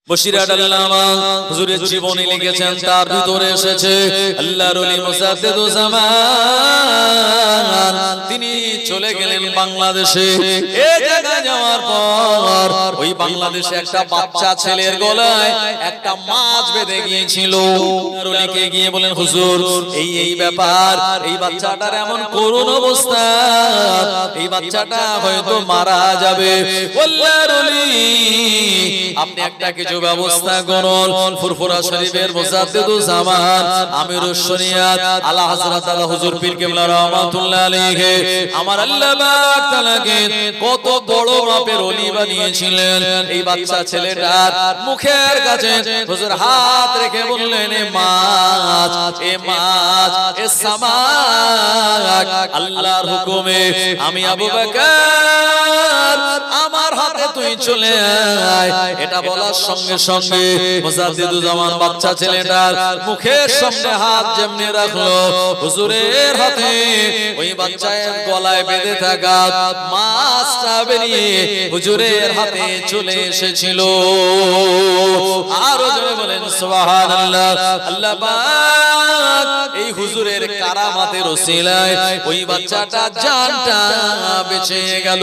বশিরাত আল্লামা হুজুরের জীবনী লিখেছেন, তার ভিতরে এসেছে আল্লাহর ওলি মুজাদ্দিদুজ জামান তিনি চলে গেলেন বাংলাদেশে। এই জায়গায় যাওয়ার পর ওই বাংলাদেশে একটা বাচ্চা ছেলের গলায় একটা মাছ বেঁধে গিয়েছিল। আল্লাহর ওলিকে গিয়ে বলেন, হুজুর এই ব্যাপার, এই বাচ্চাটার এমন করুণ অবস্থা, এই বাচ্চাটা হয়তো মারা যাবে। আল্লাহর ওলি আপনি একটা কিছু ব্যবস্থা করুন। ফুরফুরা শরীফের মুজাদ্দিদুজ জামান আমিরুশ শরিয়াত আলা হযরত আলা হুজুর পীর কিবলা রাহমাতুল্লাহ আলাইহি আমার আল্লাহ পাক তাআলাকে কত বড় মাপের ওলি বানিয়েছিলেন। এই বাচ্চা ছেলেটার মুখের কাছে হুজুর হাত রেখে বললেন, এ মাছ, এ মাছ, এ সামাক আল্লাহর হুকুমে আমি আবু বকর আমার হাতে তুই চলে আয়। এটা বলার সঙ্গে সঙ্গে মুজাদ্দিদুজ জামান বাচ্চা ছেলেটার মুখের সামনে হাত যেমনি রাখলো, হুজুরের হাতে ওই বাচ্চার গলায় বেঁধে থাকা মাছটা বেরিয়ে হুজুরের হাতে চলে এসেছিল। আরো জোরে বলেন সুবহানাল্লাহ। আল্লাহ পাক এই হুজুরের কারামাতের ওসিলায় ওই বাচ্চাটা জানটা বেঁচে গেল।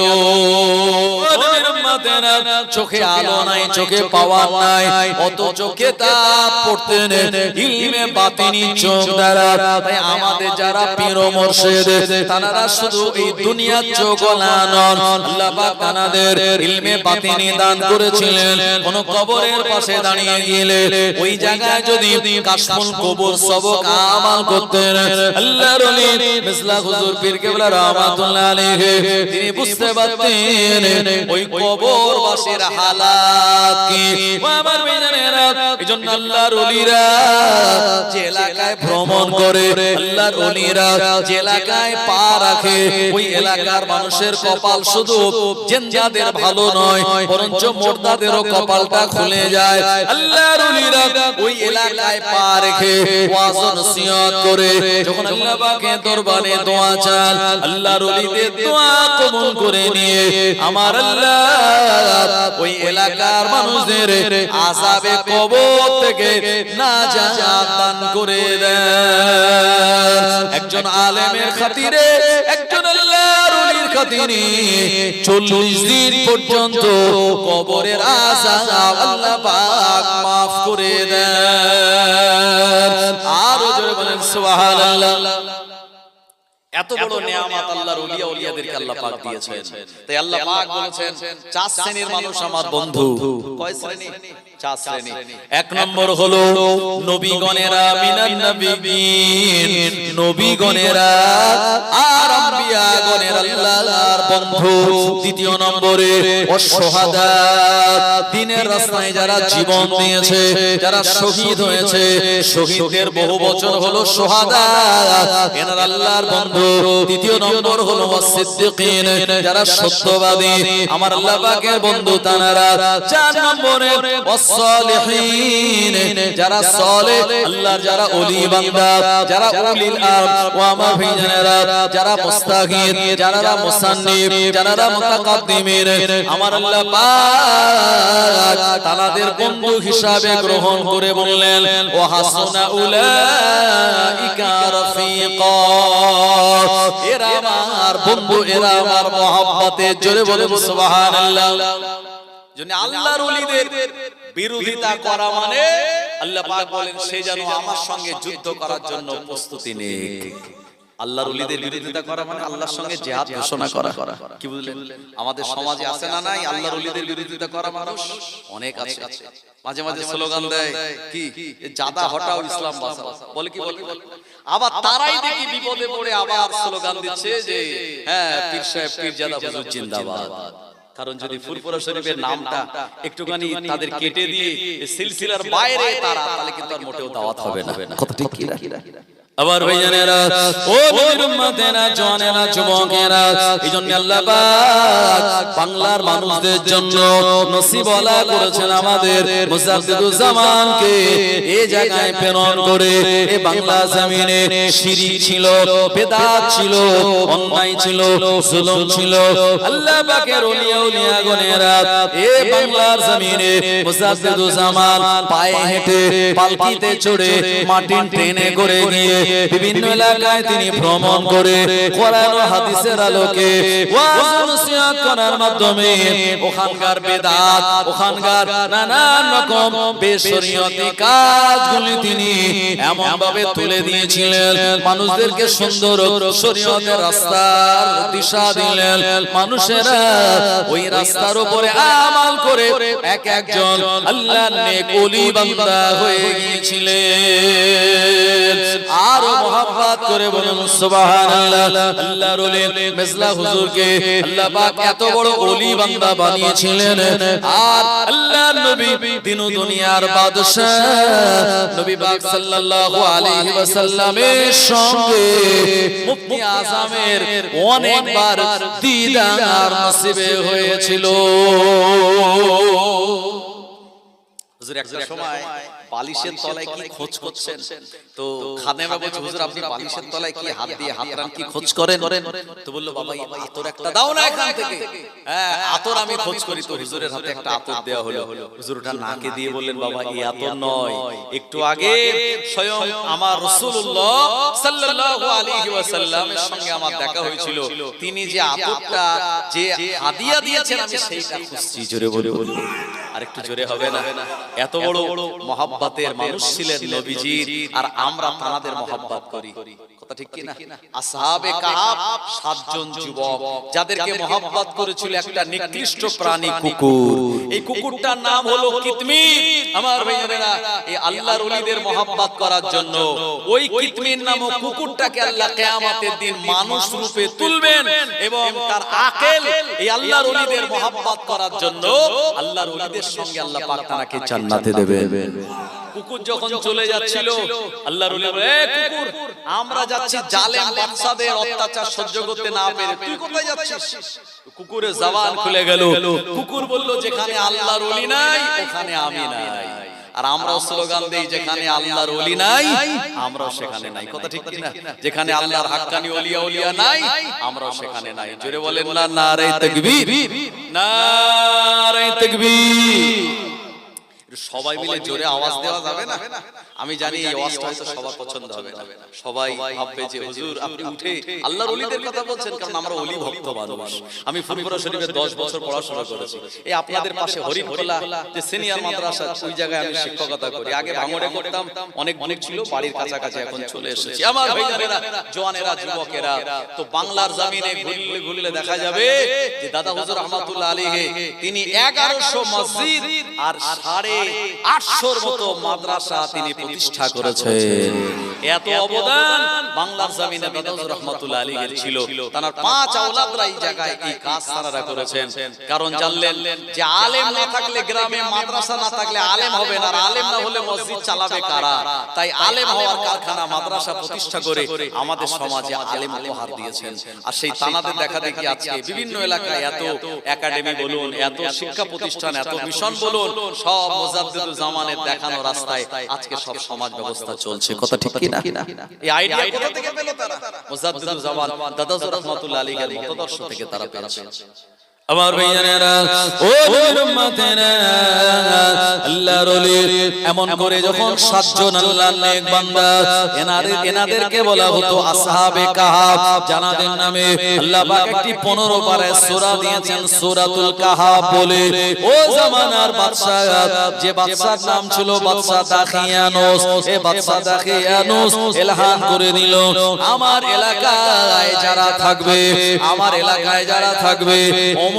চোখে আলো নাই, চোখে পাওয়ার নাই, অত চোখে তাপ পড়তেন ইলমে বাতিনি চোখ দ্বারা। তাই আমাদের যারা পীর ও মুর্শিদ তারা শুধু এই দুনিয়ার চোখ না নন, আল্লাহ পাক তাদের ইলমে বাতিনি দান করেছিলেন। কোন কবরের পাশে দাঁড়িয়ে গেলে ওই জায়গায় যদি কাশফুল কবর সবক আমাল করতেন, আল্লাহর ওলি মিসলা হুজুর পীর কিবলা রাহমাতুল্লাহ আলাইহি তিনি বুঝতে পারতেন ওই কবরবাসীর হালাত কি। আমার মেয়েরা এজন্য আল্লাহর ওলিরা যে এলাকায় ভ্রমণ করে, আল্লাহর ওলিরা যে এলাকায় পা রাখে, ওই এলাকার মানুষের কপাল শুধু জিন্দাদের ভালো নয়, বরঞ্চ মুর্দাদেরও কপালটা খুলে যায়। আল্লাহর ওলিরা ওই এলাকায় পা রেখে ওয়াজ ও নসিহত করে যখন আল্লাহ পাকের দরবারে দোয়া চান, আল্লাহর ওলিদের দোয়া কবুল করে নিয়ে আমার আল্লাহ ওই এলাকার মানুষদের আযাবে কবর থেকে নাজাত দান করে দেন। একজন আলেমের খাতিরে, একজন আল্লাহর ওলির খাতিরে 40 দিন পর্যন্ত কবরের আযাব আল্লাহ পাক maaf করে দেন। আরো জোরে বলেন সুবহানাল্লাহ। এত বড় নিয়ামত আল্লাহর ওলিয়া ওলিয়াদেরকে আল্লাহ পাক দিয়েছেন। তাই আল্লাহ পাক বলেছেন, চার শ্রেণীর মানুষ আমার বন্ধু। কয় শ্রেণী? চার শ্রেণী। এক নম্বর হলো নবীগণেরা মিনান নবিয়্যিন, নবীগণেরা আর আম্বিয়াগণের আল্লাহর বন্ধু। দ্বিতীয় নম্বরে ওয়াসশুহাদা, দ্বীনের রাস্তায় যারা জীবন দিয়েছে, যারা শহীদ হয়েছে, শহীদদের বহু বছর হলো শুহাদা, এনারা আল্লাহর বন্ধু। তৃতীয় নম্বর হলো ওয়াসসিদ্দিকিন, যারা সত্যবাদী, আমার আল্লাহ পাকের বন্ধু তারা। চার নম্বরে ওয়াসসালিহিন, যারা সালেহ, আল্লাহর যারা ওলি বান্দা, যারা উলিল আমর ওয়া মাফিজানেরা, যারা মুস্তাগির, যারা মুসান্নিফ, যারা মুতাকাদ্দিমিন, আমার আল্লাহ পাক তাদের বন্ধু হিসাবে গ্রহণ করে বললেন ওয়া হাসুনা উলাইকা রাফিকা, এরা আমার বন্ধু, এরা আমার মহব্বতে। জোরে বলেন সুবহানাল্লাহ। জন্য আল্লাহর ওলিদের বিরোধিতা করা মানে আল্লাহ পাক বলেন সে যেন আমার সঙ্গে যুদ্ধ করার জন্য প্রস্তুতি নেয়। আল্লাহর ওলিদের বিরোধিতা করা মানে আল্লাহর সঙ্গে জিহাদ ঘোষণা করা। কি বুঝলেন? আমাদের সমাজে আছে না নাই আল্লাহর ওলিদের বিরোধিতা করা মানুষ? অনেক আছে। মাঝে মাঝে স্লোগান দেয় কি, জাদা হটাও ইসলাম বাঁচাও, বলে কি বলে। আবার তারাই দেখি বিপদে পড়ে আবার স্লোগান দিচ্ছে যে হ্যাঁ পীর সাহেব পীরজাদা হুজুর জিন্দাবাদ। কারণ যদি ফুরফুরা শরীফের নামটা একটুখানি তাদের কেটে দিয়ে সিলসিলার বাইরে তারা, তাহলে কিন্তু আর মোটেও দাওয়াত হবে না। কথা ঠিক কি না? আবার ভাইজানেরা, ও নবীর উম্মতেরা, জওয়ানেরা, যুবকেরা, এইজন্য আল্লাহ পাক বাংলার মানুষদের জন্য নসিবওয়ালা করেছেন আমাদের মুজাদ্দিদুজ জামানকে এই জায়গায় প্রেরণ করে। এই বাংলা জমিনে শিরক ছিল, বিদআত ছিল, অন্যায় ছিল, জুলুম ছিল। আল্লাহ পাকের ওলিয়া উলিয়া গণেরা এই বাংলার জমিনে মুজাদ্দিদুজ জামান পায়ে হেঁটে, পালকিতে চড়ে, মাটির ট্রেনে করে গিয়ে বিভিন্ন এলাকায় তিনি ভ্রমণ করে কোরআন ও হাদিসের আলোকে ওয়াজ নসিহত করার মাধ্যমে ওখানকার বিদআত, ওখানকার নানান রকম বেশরিয়তি কাজগুলি তিনি এমন ভাবে তুলে দিয়েছিলেন, মানুষদেরকে সুন্দর শরীয়তের রাস্তার দিশা দিলেন। মানুষেরা ওই রাস্তার উপরে আমল করে এক একজন আল্লাহর নেক ওলি বান্দা হয়ে গিয়েছিলেন। আর মোহাম্মত করে বলুন সুবহানাল্লাহ। আল্লাহর ওলি মেজলা হুজুরকে আল্লাহ পাক এত বড় ওলি বান্দা বানিয়েছিলেন। আর আল্লাহর নবী দিন ও দুনিয়ার বাদশা নবী পাক সাল্লাল্লাহু আলাইহি ওয়াসাল্লামের সঙ্গে মুফতি আযমের অনেকবার দিদার নসিবে হয়েছিল। হুজুর একটা সময় বালিশের তলায় কি খোঁজ করছেন, তো খাদেমা বলছে হুজুর আপনি বালিশের তলায় কি হাত দিয়ে হাত রান কি খোঁজ করেন? তো বললো বাবা আতর একটা দাও না এখান থেকে। হ্যাঁ আতর আমি খোঁজ করি। তো হুজুরের হাতে একটা আতর দেওয়া হলো। হুজুর ওটা নাকে দিয়ে বললেন বাবা এই আতর নয়, একটু আগে স্বয়ং আমার রাসূলুল্লাহ সাল্লাল্লাহু আলাইহি ওয়াসাল্লামের সঙ্গে আমার দেখা হয়েছিল, তিনি যে আতরটা যে হাদিয়া দিয়েছেন আমি সেইটা খুঁজছি। জোরে বলুন, আর একটু জোরে হবে না? এত বড় মহব্বতের মানুষ ছিলেন নবীজির, আর আমরা তাদের মহব্বত করি। কথা ঠিক কি না? আসহাবে কাহাফ 7 জন যুবক যাদেরকে মহব্বত করেছিল একটা নিকৃষ্ট প্রাণী কুকুর। এই কুকুরটার নাম হলো কিতমির। আমার ভাইয়েরা, এই আল্লাহর ওলিদের মহব্বত করার জন্য ওই কিতমির নামক কুকুরটাকে আল্লাহ কিয়ামতের দিন মানুষ রূপে তুলবেন এবং তার আকল এই আল্লাহর ওলিদের মহব্বত করার জন্য আল্লাহর ওলিদের সঙ্গে আল্লাহ পাক তাকে জান্নাতে দেবেন। কুকুর যখন চলে যাচ্ছিল আল্লাহর ওলি বলে, এ কুকুর আমরা যাচ্ছি জালেম বাদশাদের অত্যাচার সহ্য করতে না পেরে, তুই কোথায় যাচ্ছিস? কুকুরের জবান খুলে গেল। কুকুর বলল যেখানে আল্লাহর ওলি নাই ওখানে আমি নাই। আর আমরাও স্লোগান দেই যেখানে আল্লাহর ওলি নাই আমরাও সেখানে নাই। কথা ঠিক কি না? যেখানে আল্লাহর হাক্কানি ওলিয়া উলিয়া নাই আমরাও সেখানে নাই। জোরে বলেন না নারে তাকবীর, নারে তাকবীর। সবাই মিলে জোরে আওয়াজ দেওয়া যাবে না? আমি জানি এই আওয়াজটা হয়তো সবার পছন্দ হবে না। সবাই ভাববে যে হুজুর আপনি উঠে আল্লাহর ওলিদের কথা বলছেন, কারণ আমরা ওলি ভক্ত মানুষ। আমি ফুরফুরা শরীফে 10 বছর পড়াশোনা করেছি। এই আপনাদের পাশে হরিণখোলা যে সিনিয়র মাদ্রাসা, ওই জায়গায় আমি শিক্ষকতা করি। আগে ভাঙড়ে করতাম, অনেক অনেক ছিল, বাড়ির কাছাকাছি এখন চলে এসেছি। আমার ভাইজানেরা, জওয়ানেরা, যুবকেরা, তো বাংলার জমিনে ঘুরলে ঘুরলে দেখা যাবে যে দাদা হুজুর রহমাতুল্লাহ আলাইহি তিনি 1100 মসজিদ আর 850 মতো মাদ্রাসা তিনি প্রতিষ্ঠা করেছেন। এত অবদান বাংলার জমিনে দাদা হুজুর রহমাতুল্লাহ আলাইহির ছিল। তার 5 আওলাদরা এই জায়গায় এই কাজ তারা করেছেন। কারণ জানলেন যে আলেম না থাকলে গ্রামে মাদ্রাসা না থাকলে আলেম হবে না, আর আলেম না হলে মসজিদ চালাবে কারা? তাই আলেম হওয়ার কারখানা মাদ্রাসা প্রতিষ্ঠা করে আমাদের সমাজে আলেম উপহার দিয়েছেন। আর সেই তানাদের দেখা দেখি আজকে বিভিন্ন এলাকায় এত একাডেমি বলুন, এত শিক্ষা প্রতিষ্ঠান, এত মিশন বলুন, সব মুজাদ্দিদুল জামানের দেখানো রাস্তায় আজকে সব সমাজ ব্যবস্থা চলছে। কথা ঠিক কি না? এই আইডিয়া কোথা থেকে পেল তারা? মুজাদ্দিদুল জামান দাদা হুজুর রাহমাতুল্লাহ আলাইহির মতদর্শ থেকে তারা পেয়েছে। আমার ভাইজানেরা, ও নবীর উম্মতেরা, আল্লাহর ওলি এমন করে যখন 7 জন আল্লাহর নেক বান্দা, এনাদেরকে বলা হতো আসহাবে কাহাফ। জানাদের নামে আল্লাহ পাক একটি 15 পারায় সূরা দিয়েছেন, সূরাতুল কাহাফ বলে। ও জামানার বাদশা, যে বাদশার নাম ছিল বাদশা দাখিয়ানুস, এই বাদশা দাখিয়ানুস এলান করে দিল, আমার এলাকায় যারা থাকবে, আমার এলাকায় যারা থাকবে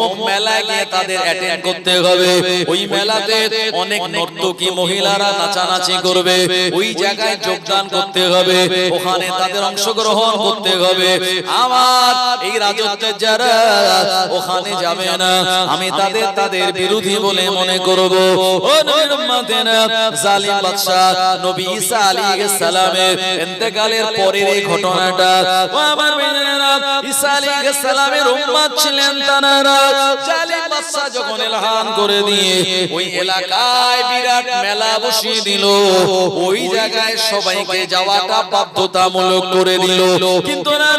অমুক মেলায় গিয়ে তাদের অ্যাটেন্ড করতে হবে, ওই মেলাতে অনেক নর্তকী মহিলারা নাচানাচি করবে, ওই জায়গায় যোগদান করতে হবে, ওখানে তাদের অংশগ্রহণ করতে হবে। আমার এই রাজত্বের যারা ওখানে যাবে না, আমি তাদের বিরোধী বলে মনে করব। ও নবীর উম্মতেরা, জালিম বাদশা নবী ঈসা আলাইহিস সালামের ইন্তেকালের পরের এই ঘটনাটা, ও আমার ভাইয়েরা, ঈসা আলাইহিস সালামের উম্মত ছিলেন তারা। জালিম বাদশা যখন এলান করে দিয়ে ওই এলাকায় বিরাট মেলা বসিয়ে দিল, ওই জায়গায় সবাইকে যাওয়াটা বাধ্যতামূলক করে দিল। কিন্তু না,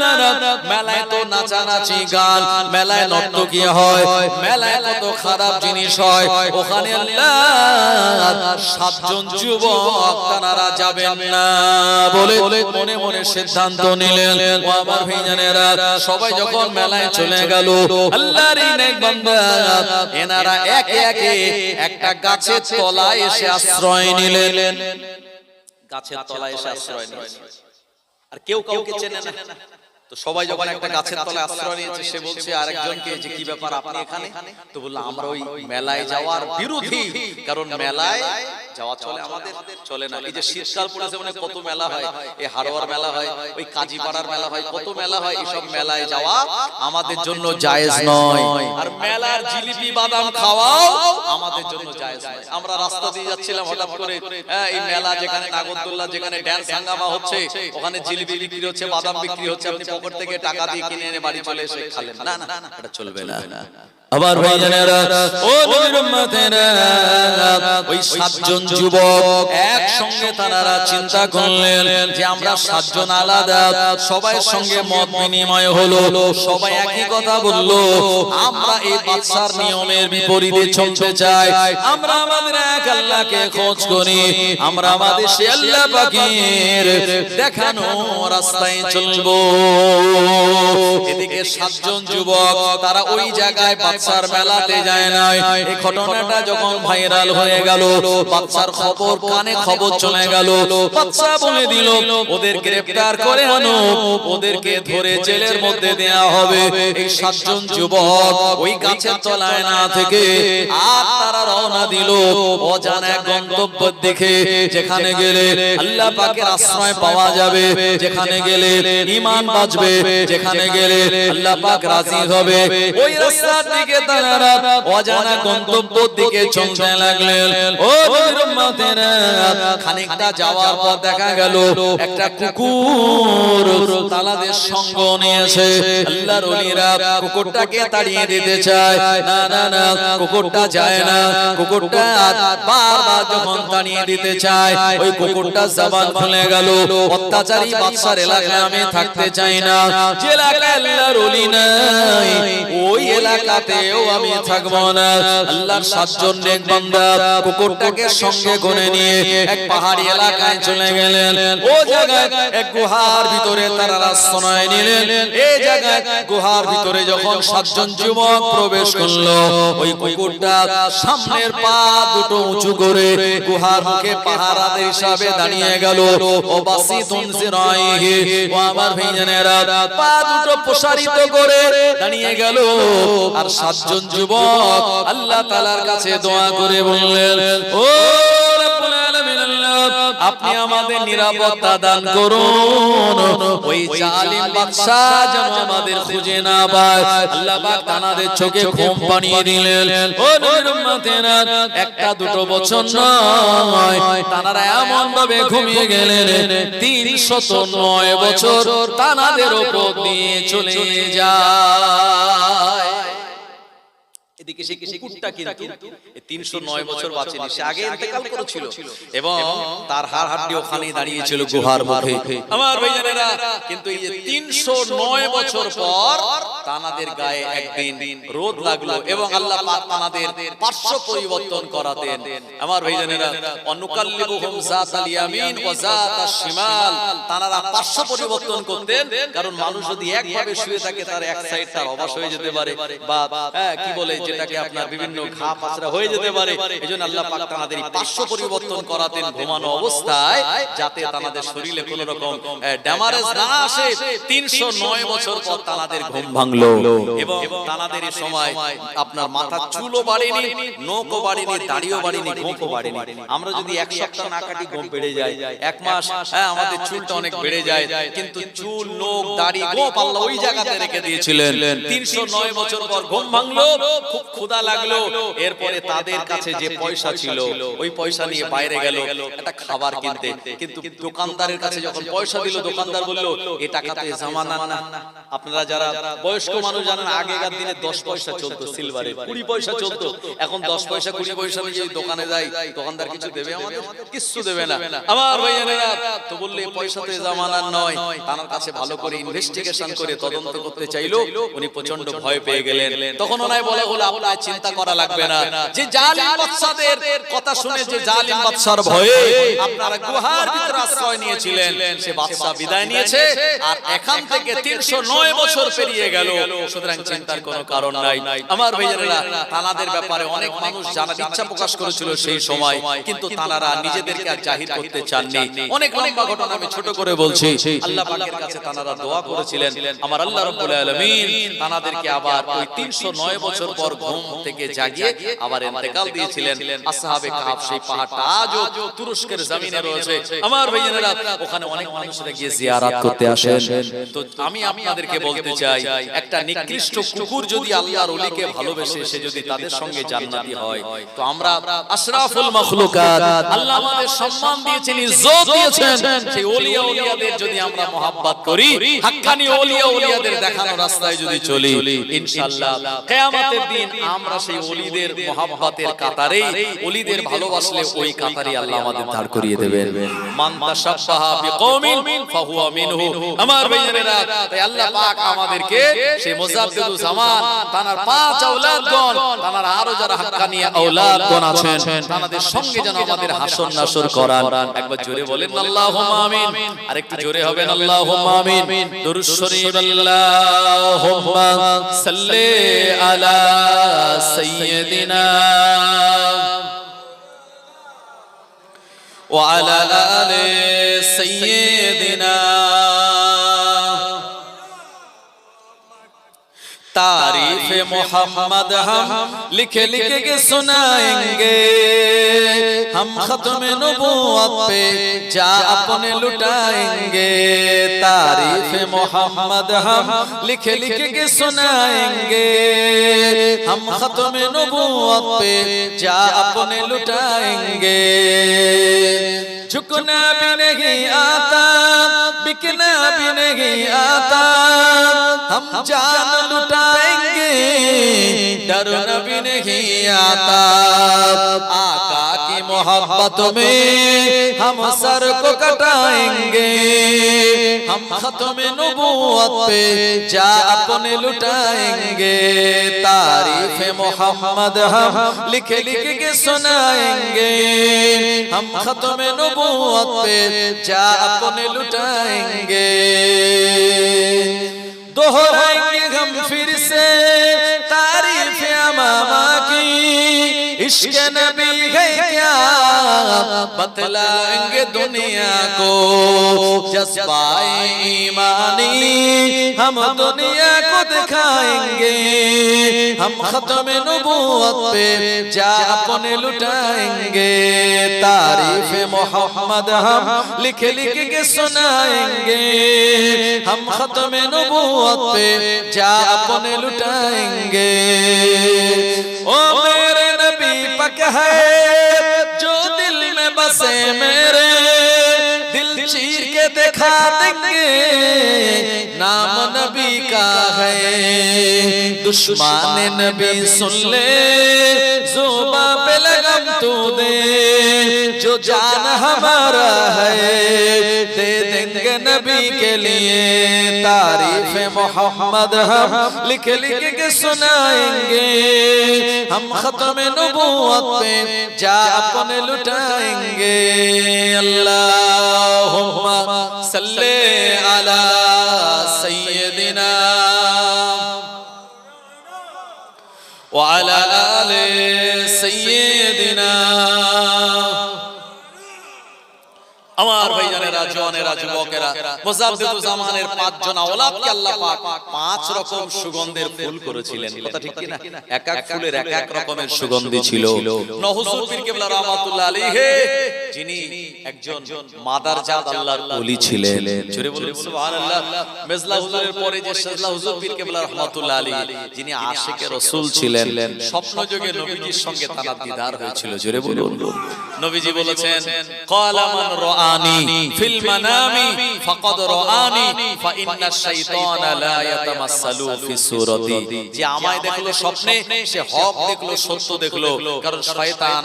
মেলায় তো নাচানাচি গান, মেলায় নর্তকী হয়, মেলায় কত খারাপ জিনিস হয়, ওখানে আল্লাহ 7 জন যুবক তারা যাবেন না বলে মনে মনে সিদ্ধান্ত নিলেন। ও আমার ভাইজানেরা, সবাই যখন মেলায় চলে গেল, আল্লাহর এই নেক বান্দা এনারা একে একে একটা গাছের তলায় এসে আশ্রয় নিলেন। গাছের তলায় এসে আশ্রয় নিলেন, আর কেউ কাউকে চেনে না। তো সবাই যখন একটা গাছের তলায় আশ্রয় নিয়েছে, সে বলছে আরেকজনকে যে কি ব্যাপার আপনি এখানে? তো বললো আমরা ওই মেলায় যাওয়ার বিরোধী, কারণ মেলায় যাওয়া চলে, আমাদের চলে না। এই যে শীতকাল পড়েছে মানে কত মেলা হয়, এই হারোয়ার মেলা হয়, ওই কাজীপাড়ার মেলা হয়, কত মেলা হয়, এইসব মেলায় যাওয়া আমাদের জন্য জায়েজ নয়। আর মেলার জিলিপি বাদাম খাওয়াও আমাদের জন্য জায়েজ নয়। আমরা রাস্তা দিয়ে যাচ্ছিলাম, হঠাৎ করে এই মেলা যেখানে নাগরদোল্লা, যেখানে ড্যান্স হাঙ্গামা হচ্ছে, ওখানে জিলিপি বিক্রি হচ্ছে, বাদাম বিক্রি হচ্ছে, আপনি পকেট থেকে টাকা দিয়ে কিনে এনে বাড়ি চলে এসে খালেন, না না, এটা চলবে না। আবার ভাইজানেরা, ও নবীর উম্মতেরা, ওই 7 জন যুবক একসঙ্গে তারা চিন্তা করলেন যে আমরা 7 জন আলাদা, সবাই সঙ্গে মত বিনিময় হলো, সবাই একই কথা বললো, আমরা এই বাদশার নিয়মের বিপরীতে চলতে চাই, আমরা আমাদের এক আল্লাহকে খোঁজ করি, আমরা আমাদের সেই আল্লাহ পাকের দেখানো রাস্তায় চলবো। এদিকে 7 জন যুবক তারা ওই জায়গায় বাদশার মেলাতে যায় না। এই ঘটনাটা যখন ভাইরাল হয়ে গেল, বাদশার খবর কানে খবর চলে গেল, বাদশা বলে দিল ওদের গ্রেফতার করে আনো, ওদেরকে ধরে জেলের মধ্যে দেয়া হবে। এই 7 জন যুবক ওই গাছের তলায় না থেকে আর তারা রওনা দিল অজানা এক গন্তব্যের দিকে, যেখানে গেলে আল্লাহ পাকের আশ্রয় পাওয়া যাবে, যেখানে গেলে ঈমান বাঁচবে, যেখানে গেলে আল্লাহ পাক রাজি হবে। ওই রাস্তার দিকে তারা অজানা গন্তব্যের দিকে চলতে লাগলেন। ও নবীর উম্মতেরা, খানিকটা যাওয়ার পর দেখা গেল একটা কুকুর তালাদের সঙ্গ নিয়েছে। আল্লাহর ওলিরা কুকুরটাকে তাড়িয়ে দিতে চায়, না না না, কুকুরটা যায় না। কুকুরটা বারবার যখন তাড়িয়ে দিতে চায়, ওই কুকুরটা জবান খুলে গেল, অত্যাচারী বাদশার এলাকায় আমি থাকতে চাই না, যে এলাকায় আল্লাহর ওলি নাই ওই এলাকাতেও আমি থাকবো না। আল্লাহর 7 জন নেক বান্দা কুকুরটাকে সঙ্গে করে নিয়ে এক পাহাড়ি এলাকায় চলে গেলেন। ও জায়গায় এক গুহার ভিতরে তারা আশ্রয় নিলেন। এই জায়গায় গুহার ভিতরে যখন 7 জন যুবক প্রবেশ করলো, ওই কুকুরটা সামনের পা দুটো উঁচু করে গুহার মুখে পাহারাদের হিসাবে দাঁড়িয়ে গেল। ও বাসিতুন জিরাইহি, ও আমার ভাইজানেরা, পা দুটো প্রসারিত করে দাঁড়িয়ে গেল। আর 7 জন যুবক আল্লাহ তাআলার কাছে দোয়া করে বললেন, ও রব্বুল আলামিন, আপনি আমাদের নিরাপত্তা দান করুন, ওই জালিম বাদশা যেন আমাদের খুঁজে না পায়। আল্লাহ পাক তাদের চোখে ঘুম পানিয়ে দিলেন। ও নবীর উম্মতেরা, একটা দুটো বছর নয়, তারা এমন ভাবে ঘুমিয়ে গেলেন 309 বছর তাদের উপর দিয়ে চলে যায়। এদিকে সেই কুকুরটা কিন্তু 309 বছর বাঁচেনি, সে আগে ইন্তেকাল করেছিল এবং তার হাড় হাড্ডি ওখানেই দাঁড়িয়ে ছিল গুহার মুখে। আমার ভাইজানেরা, কিন্তু এই যে 309 বছর পর তানাদের গায়ে একদিন রোদ লাগলো এবং আল্লাহ পাক তানাদের পার্শ্ব পরিবর্তন করাতেন। আমার ভাইজানেরা, অনুকাল্লিবুহুম যাতাল ইয়ামিন ওয়া যাতাশ শিমাল, তানারা পার্শ্ব পরিবর্তন করতেন, কারণ মানুষ যদি একভাবে শুয়ে থাকে তার এক সাইড তার অবশ হয়ে যেতে পারে, বা কি বলে যেটাকে আপনার বিভিন্ন ঘা পাচরা হয়ে যেতে পারে। এজন্য আল্লাহ পাক তাদের পার্শ্ব পরিবর্তন করাতেন ঘুমানো অবস্থায়, যাতে তাদের শরীরে কোনো রকম ড্যামারেজ না আসে। 309 বছর পর তাদের ঘুম ভাঙল। ভাঙলো এবং তানাদের সময় আপনার মাথার চুলও বাড়েনি, নখও বাড়েনি, দাড়িও বাড়েনি, গোঁফও বাড়েনি। আমরা যদি এক সপ্তাহ না কাটি গোঁফ বেড়ে যায়, এক মাস আমাদের চুলটা অনেক বেড়ে যায়, কিন্তু চুল, নখ, দাড়ি, গোঁফ আল্লাহ ওই জায়গাতে রেখে দিয়েছিলেন। 309 বছর পর ঘুম ভাঙলো, খুব ক্ষুধা লাগলো, এরপরে তাদের কাছে যে পয়সা ছিল ওই পয়সা নিয়ে বাইরে গেল একটা খাবার কিনতে, কিন্তু দোকানদারের কাছে যখন পয়সা দিল, দোকানদার বলল এ টাকা তো জামানা না। আপনারা যারা বয়স্ক মানুষ জানেন, আগেকার দিনে 10 পয়সা চলতো সিলভারে, 20 পয়সা চলতো। এখন 10 পয়সা 20 পয়সা যদি দোকানে যাই, দোকানদার কিছু দেবে আমাদের? কিছু দেবে না। আমার ভাইয়েরা তো বললে পয়সা তো জামানার নয়। তার কাছে ভালো করে ইনভেস্টিগেশন করে তদন্ত করতে চাইলো, উনি প্রচন্ড ভয় পেয়ে গেলেন। তখন ওনায় বলা হলো আপনার চিন্তা করা লাগবে না, যে জালিম বাদশাদের কথা শুনে, যে জালিম বাদশার ভয়ে আপনারা গুহার ভিতরে আশ্রয় নিয়েছিলেন, সে বাদশা বিদায় নিয়েছে, আর এখান থেকে 309 বছর পেরিয়ে গেল। সুতরাং চিন্তার কোনো কারণ নাই। আমার ভাইয়েরা, তানাদের ব্যাপারে অনেক মানুষ জানার ইচ্ছা প্রকাশ করেছিল সেই সময়, কিন্তু তানারা নিজেদেরকে আর জাহির করতে চাননি। অনেক লম্বা ঘটনা আমি ছোট করে বলছি। আল্লাহ পাকের কাছে তানারা দোয়া করেছিলেন, আমার আল্লাহ রাব্বুল আলামিন তানাদেরকে আবার ওই 309 বছর পর ঘুম থেকে জাগিয়ে আবার ইন্তেকাল দিয়েছিলেন। আসহাবে কাহফ সেই পাহাড়টা আজও তুরস্কের জমিনে রয়েছে। আমার ভাইয়েরা, ওখানে অনেক মানুষরা গিয়ে জিয়ারত করতে আসেন। তো আমি আপনাদেরকে বলতে চাই, একটা নিকৃষ্ট কুকুর যদি আল্লাহর ওলিকে ভালোবেসে, সে যদি তাদের সঙ্গে জান্নাতি হয়, তো আমরা আশরাফুল মাখলুকাত, আল্লাহ আমাদের সম্মান দিয়েছেন, ইজ্জত দিয়েছেন, সেই ওলিয়া ওলিয়াদের যদি আমরা মহব্বত করি, হাক্কানি ওলিয়া ওলিয়াদের দেখানো রাস্তায় যদি চলি, ইনশাআল্লাহ কিয়ামতের দিন আমরা সেই ওলিদের মহব্বতের কাতারেই, ওলিদের ভালোবাসলে ওই কাতারেই আল্লাহ আমাদের দাঁড় করিয়ে দেবেন। মান তাশাব্বাহা বিকওমিন ফাহুয়া মিনহু। আমার ভাইয়েরা, তাই আল্লাহ পাক আমাদেরকে সেই মুজাদ্দিদুজ জামান, তানার 5 আওলাদগণ, তানার আরো যারা হাক্কানি আওলাদগণ আছেন, তাদের সঙ্গে যেন আমাদের হাসর নাসর করান। একবার জোরে বলেন আল্লাহুম্মা আমিন, আর একটু জোরে হবেন আল্লাহুম্মা আমিন। দুরূদ শরীফ, আল্লাহুম্মা সাল্লি আলা সাইয়্যিদিনা ওয়া আলা আলি সাইয়্যিদিনা। तारीफ मोहम्मद हम लिख लिख के सुनाएंगे, हम खत्म नबूवत पे जा अपने लुटाएंगे। तारीफ मोहम्मद हम लिख लिख के सुनाएंगे, हम खत्म नबूवत पे जा अपने लुटाएंगे। झुकना भी नहीं आता, बिकना भी नहीं आता, हम जान लुटाएंगे, डरना भी नहीं आता। आका की मोहब्बत में हम सर को कटाएंगे, हम खत्म नबूवत पे जा अपने लुटाएंगे। तारीफ मोहम्मद हम लिख लिख के सुनाएंगे, हम खत्म नबूवत पे जा अपने लुटाएंगे। दोहराएंगे हम फिर से तारीफ अमामा की, इश्क नबी है क्या बतलाएंगे दुनिया को। जज्बाए ईमानी हम दुनिया को दिखाएंगे, हम खत्म नबूवत पे जा अपने लुटाएंगे। तारीफ मोहम्मद हम लिख लिख के सुनाएंगे, हम खत्म नबूवत पे जा अपने लुटाएंगे। ओ मेरे नबी पक है जो दिल में बसे मेरे, दिल चीर के दिखा देंगे, नाम नबी का है। दुश्मन नबी सुन ले, जुबां पे लगम तू दे, जो जान हमारा है दे देंगे नबी के लिए। तारीफ मोहम्मद हम लिख लिख के सुनाएंगे, हम खत्म नबूवत पे जा अपने लुटाएंगे। अल्लाहुम्मा सल्ले अला सय्यदिना व अला आले सय्यदिना। আমার ভাইজানেরা, জওয়ানেরা, যুবকেরা, মুজাদ্দিদুজ জামানের 5 জন আওলাদকে আল্লাহ পাক 5 রকম সুগন্ধের ফুল করেছিলেন। কথা ঠিক কি না? এক এক ফুলের এক এক রকমের সুগন্ধি ছিল। নহুজুর পীর কেবলা রাহমাতুল্লাহ আলাইহি, যিনি একজন মাদারজাত আল্লাহর ওলি ছিলেন। জোরে বলুন সুবহানাল্লাহ। মেজলা হুজুরের পরে যে শাজলা হুজুর পীর কেবলা রাহমাতুল্লাহ আলাইহি, যিনি আশিকে রাসূল ছিলেন, স্বপ্নযোগে নবীজির সঙ্গে তার দিদার হয়েছিল। জোরে বলুন। নবীজি বলেছেন, ক্বালা মান রাআনি ফিল মানামি ফাকাদ রাআনি ফা ইন্নাশ শাইতানা লা ইয়াতামাসসালু ফি সূরাতি। যে আমায় দেখলো স্বপ্নে, সে হক দেখলো, সত্য দেখলো, কারণ শয়তান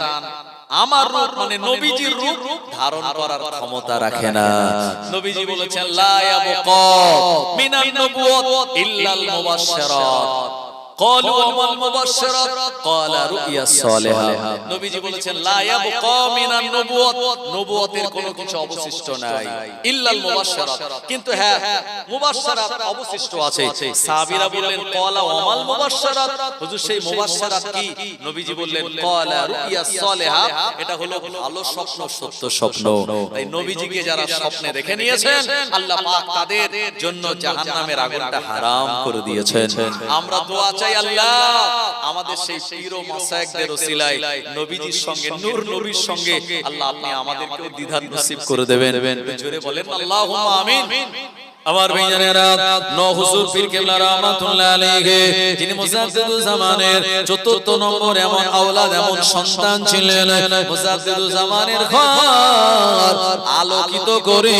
আমার রূপ মানে নবীজির রূপ ধারণ করার ক্ষমতা রাখে না। নবীজি বলেছেন, লা ইয়াবকা মিনান নবুওয়াত ইল্লাল মুবাশশিরাত। ক্বালু ওয়াল মুবাশশিরাত ক্বালা রুইয়া সালিহা। নবীজি বলেছেন, লা ইয়াবকা মিনান নবুওয়াত, নবুয়তের কোনো কিছু অবশিষ্ট নাই, ইল্লাল মুবাশশিরাত, কিন্তু হ্যাঁ মুবাশশিরাত অবশিষ্ট আছে। সাহাবীরা বললেন, ক্বালা ওয়াল মুবাশশিরাত, হুজুর সেই মুবাশশিরাত কি? নবীজি বললেন, ক্বালা রুইয়া সালিহা, এটা হলো ভালো স্বপ্ন, সত্য স্বপ্ন। তাই নবীজিকে যারা স্বপ্নে দেখে নিয়েছেন, আল্লাহ পাক তাদের জন্য জাহান্নামের আগুনটা হারাম করে দিয়েছেন। আমরা দোয়া চাই, আল্লাহ আমাদের সেই পীর ও মাশায়েখদের ওসিলায় নবীজির সঙ্গে, নূর নবীর সঙ্গে আল্লাহ আপনি আমাদেরকে দ্বিধার নসিব করে দেবেন। জোরে বলেন আল্লাহুম্মা আমিন। আমার ভাইজানেরা, নহুজুর পীর কেবলা রাহমাতুল্লাহ আলাইহি, যিনি মুজাদ্দিদুজ জামানের ৪র্থ নম্বর এমন আওলাদ, এমন সন্তান ছিলেন, মুজাদ্দিদুজ জামানের ঘর আলোকিত করে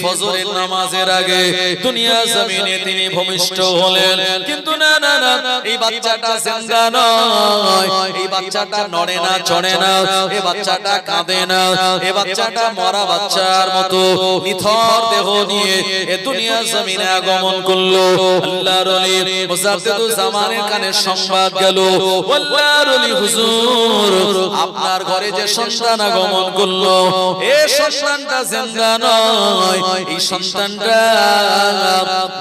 ফজরের নামাজের আগে দুনিয়া জমিনে তিনি ভূমিষ্ঠ হলেন। কিন্তু না না না, এই বাচ্চাটা জিন্দা নয়, এই বাচ্চাটা নড়ে না, চড়ে না, এই বাচ্চাটা কাঁদে না, এই বাচ্চাটা মরা বাচ্চার মতো নিথর দেহ নিয়ে এ দুনিয়া জমিনে আগমন করলো। আল্লাহর ওলি মুজাদ্দিদুজ জামানের কানে সংবাদ গেল, আল্লাহর ওলি হুজুর, আপনার ঘরে যে সন্তান আগমন করলো, এই সন্তানটা জিন্দা নয়, এই সন্তানটা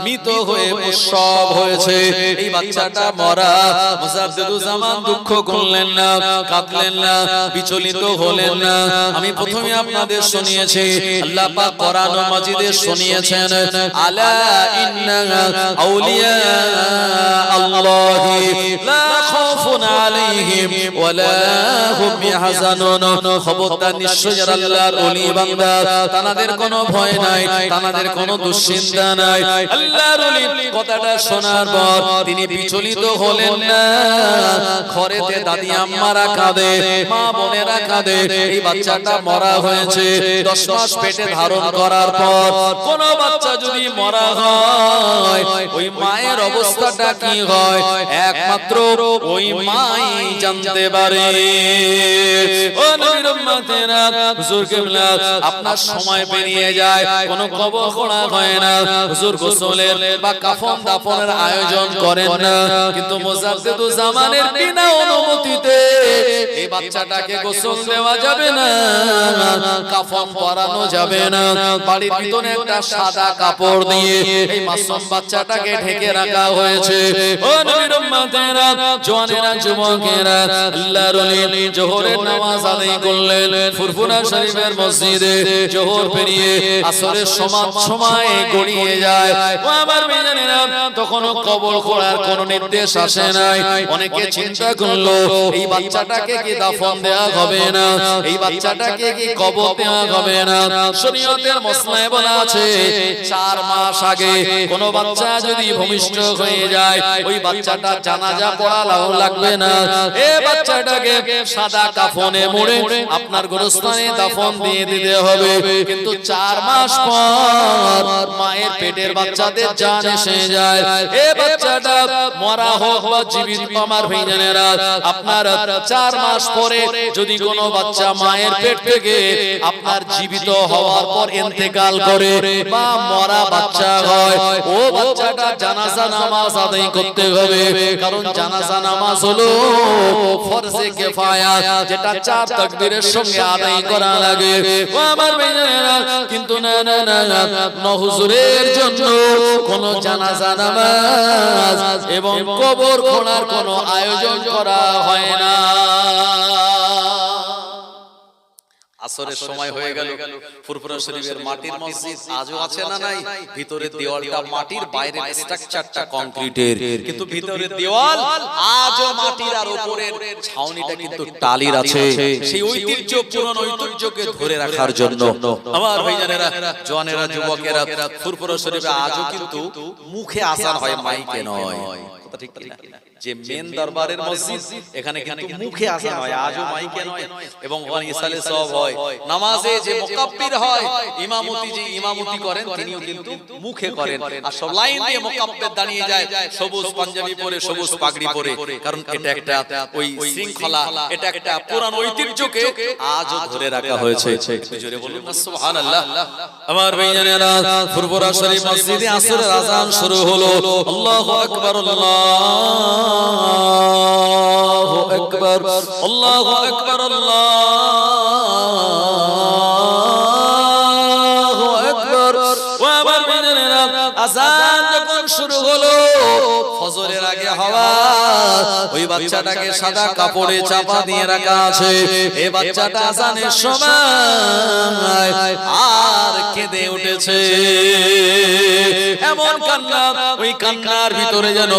মৃত হয়ে প্রসব হয়েছে, এই বাচ্চাটা মরা। মুজাদ্দিদুজ জামান দুঃখ করলেন না, কাঁদলেন না, বিচলিত হলেন না। আমি প্রথমে আপনাদের শুনিয়েছি, আল্লাহ পাক কোরআন মাজিদে শুনিয়েছেন, আলা ইন্না আউলিয়া আল্লাহি লা খাউফুন আলাইহিম ওয়া লা হুম ইয়াহজানুন। খবরদার, নিশ্চয় যারা আল্লাহর ওলি বান্দা, তাদের কোনো ভয় নাই, তাদের কোনো দুশ্চিন্তা নাই। আল্লাহর ওলি কথাটা শোনার পর তিনি বিচলিত হলেন না। ঘরেতে দাদি আম্মারা কাঁদে, মা বোনেরা কাঁদে, এই বাচ্চাটা মরা হয়েছে। 10 মাস পেটে ধারণ করার পর কোন বাচ্চা যদি মরা হয়, ওই মায়ের অবস্থাটা কি হয় একমাত্র ওই মাই জানতে পারে। ও নবীর উম্মতেরা, হুজুর কেবলা আপনার সময় পেরিয়ে যায়, কোনো কবর খোঁড়া হয় না, হুজুর গোসলের বা কাফন দাফনের আয়োজন করেন না। কিন্তু মুজাদ্দিদুজ জামানের বিনা অনুমতিতে এই বাচ্চাটাকে গোসল দেওয়া যাবে না, কাফন পরানো যাবে না। বাড়ির ভিতরে একটা সাদা কাপড় দিয়ে এই মাসুম বাচ্চাটাকে ঢেকে রাখা হয়েছে। ও নবীর উম্মতেরা, জওয়ানেরা, যুবকেরা, আল্লাহর ওলি জোহরের নামাজ আদায় করলেন ফুরফুরা শরীফের মসজিদে। জোহর পেরিয়ে আসরের সময় গড়িয়ে যায়। ও আমার ভাইজানেরা, তখনও কবর খোঁড়ার কোনো নির্দেশ আসে নাই। অনেকে চিন্তা করলো, এই বাচ্চাটাকে কি দাফন দেওয়া হবে না, এই বাচ্চাটাকে কি কবর দেওয়া হবে না। শরীয়তের মসলায় বলা আছে, 4 মাস আগে কোন বাচ্চা যদি ভূমিষ্ঠ হয়ে যায়, ওই বাচ্চাটা জানাজা পড়াও লাগবে না। এই বাচ্চাটাকে সাদা কাফনে মুড়ে আপনার গোরস্থানে দাফন দিয়ে দিতে হবে। কিন্তু 4 মাস পর মায়ের পেটের বাচ্চাদের জান এসে যায়। এই বাচ্চাটা মরা হোক বা জীবিত, আমার ভাইজানেরা, আপনার 4 মাস পরে যদি কোনো বাচ্চা মায়ের পেট থেকে আপনার জীবিত হওয়ার পর ইন্তেকাল করে বা মরা বাচ্চা হয়, ও বাচ্চাটা জানাজা নামাজ আদায় করতে হবে। কারণ জানাজা নামাজ হলো ফরজে কিফায়া, যেটা 4 তাকবীরের সঙ্গে আদায় করা লাগে। ও আমার ভাইজানেরা, কিন্তু না না না, হুজুরের জন্য কোন জানাজা নামাজ এবং কবর খোঁড়ার কোনো আয়োজন করা হয় না। আসরের সময় হয়ে গেল, ফুরফুরা শরীফের মাটির মসজিদ আজও আছে না নাই? ভিতরের দেওয়ালটা মাটির, বাইরের স্ট্রাকচারটা কংক্রিটের, কিন্তু ভিতরের দেওয়াল আজও মাটির, আর উপরের ছাউনিটা কিন্তু টালির আছে। সেই ঐতিহ্য, পুরনো ঐতিহ্যকে ধরে রাখার জন্য আমার ভাইজানেরা, জওয়ানেরা, যুবকেরা, ফুরফুরা শরীফে আজও কিন্তু মুখে আযান হয়, মাইকে নয়। কথা ঠিক কিনা? যে মেন দরবারের মসজিদ, এখানে কিন্তু মুখে আযান হয়, আজও মাইকে নয়। এবং ওখানে ইসালে সওয়াব হয়। নামাজে যে মুকাব্বির হয়, ইমামতি যে ইমামতি করেন, তিনিও কিন্তু মুখে করেন। আর সব লাইন দিয়ে মুকাব্বির দাঁড়িয়ে যায়, সবুজ পাঞ্জাবি পরে, সবুজ পাগড়ি পরে। কারণ এটা একটা ওই শৃঙ্খলা, এটা একটা পুরানো ঐতিহ্যকে আজও ধরে রাখা হয়েছে। জোরে বলুন না সুবহানাল্লাহ। আমার ভাইজানেরা, ফুরফুরা শরীফ মসজিদে আসরের আযান শুরু হলো। আল্লাহু আকবার, আল্লাহু আকবার, আল্লাহু আকবার, আল্লাহু আকবার। ওয়া আমার ভাইজানেরা, আযান যখন শুরু হলো, ফজরের আগে হওয়া, ওই বাচ্চাটাকে সাদা কাপড়ে চাপা দিয়ে রাখা আছে। এই বাচ্চাটা আযানের সময় আর কেঁদে উঠেছে। এমন কান্না, ওই কান্নার ভিতরে যেন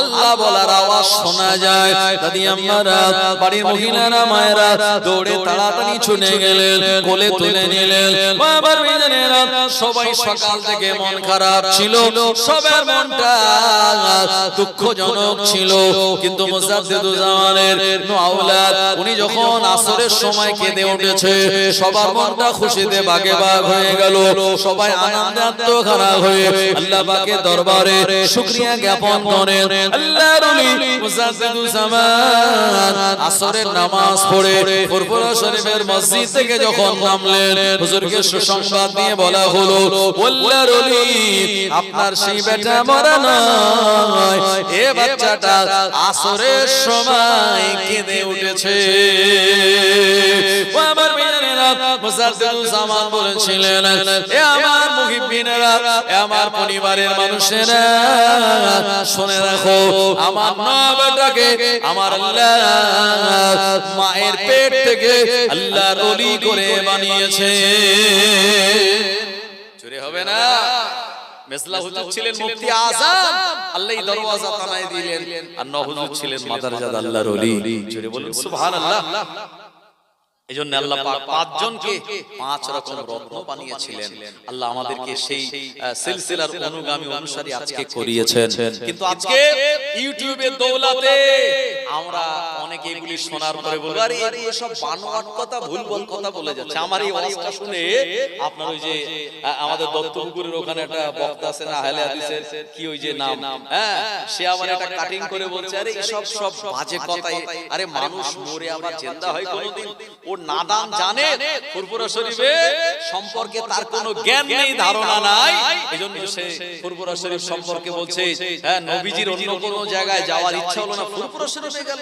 আল্লাহ বলার আওয়াজ শোনা যায়। দাদি আম্মারা, বাড়ির মহিলারা, মায়েরা দৌড়ে তাড়াতাড়ি ছুটে গেলেন, কোলে তুলে নিলেন। বাবার মেয়েরা সবাই সকাল থেকে মন খারাপ ছিল, সবার মনটা দুঃখজনক ছিল। কিন্তু মুজাদ্দিদুজ্জামানের আওলাদ, উনি যখন আসরের সময় কেঁদে উঠেছে, সবার মনটা খুশিতে বাগে বাগ হয়ে গেল। সবাই আনন্দে আত্মহারা হয়ে আল্লাহ পাকের দরবারে শুকরিয়া জ্ঞাপন করেন। আল্লাহর ওলি মুজাদ্দিদুজ্জামান আসরের নামাজ পড়ে ফুরফুরা শরীফের মসজিদ থেকে যখন নামলেন, হুজুরকে সুসংবাদ দিয়ে বলা হলো, আল্লাহর ওলি, আপনার সেই বেটা মরা নয়, এ বাচ্চাটা আসরের সময় কেঁদে উঠেছে। আমার মেয়েরা, মুজাদ্দিদুজ্জামান বলেছিলেন, এ আমার মুহিব্বিনেরা, এ আমার পরিবারের মানুষেরা, শুনে রাখো, আমার নবটাকে আমার আল্লাহ মায়ের পেট থেকে আল্লাহর ওলি করে বানিয়েছে। চুরি হবে না। মেসলা হুজুর ছিলেন মুফতি আযম, আল্লাহই দরওয়াজা তানায় দিলেন। আর ন হুজুর ছিলেন মাদারজাদ আল্লাহর ওলি। জোরে বলুন সুবহানাল্লাহ। এজন্য আল্লাহ পাক পাঁচজনকে পাঁচ রকম রত্ন বানিয়েছিলেন। আল্লাহ আমাদেরকে সেই সিলসিলার অনুগামী অনুসারী আজকে করিয়েছেন। কিন্তু আজকে ইউটিউবের দৌলতে আমরা অনেকে এগুলি শোনার পরে বলি, আরে এই সব বানোয়াট কথা, ভুলভাল কথা বলে যাচ্ছে। আমার এই ওয়াজটা শুনে আপনার ওই যে আমাদের দত্তপুকুরের ওখানে একটা বক্তা আছে না, আহলে হাদিসের কি ওই যে নাম, হ্যাঁ, সে আবার একটা কাটিং করে বলছে, আরে এই সব বাজে কথা। আরে মানুষ মরে আবার জিন্দা হয় কোনদিন? ও নাদান, জানে ফুরফুরা শরীফে সম্পর্কে তার কোনো জ্ঞান নেই, ধারণা নাই। এজন্য সে ফুরফুরা শরীফ সম্পর্কে বলছে, হ্যাঁ, নবীজির অন্য কোনো জায়গায় যাওয়ার ইচ্ছা হলো না, ফুরফুরা শরীফে গেল।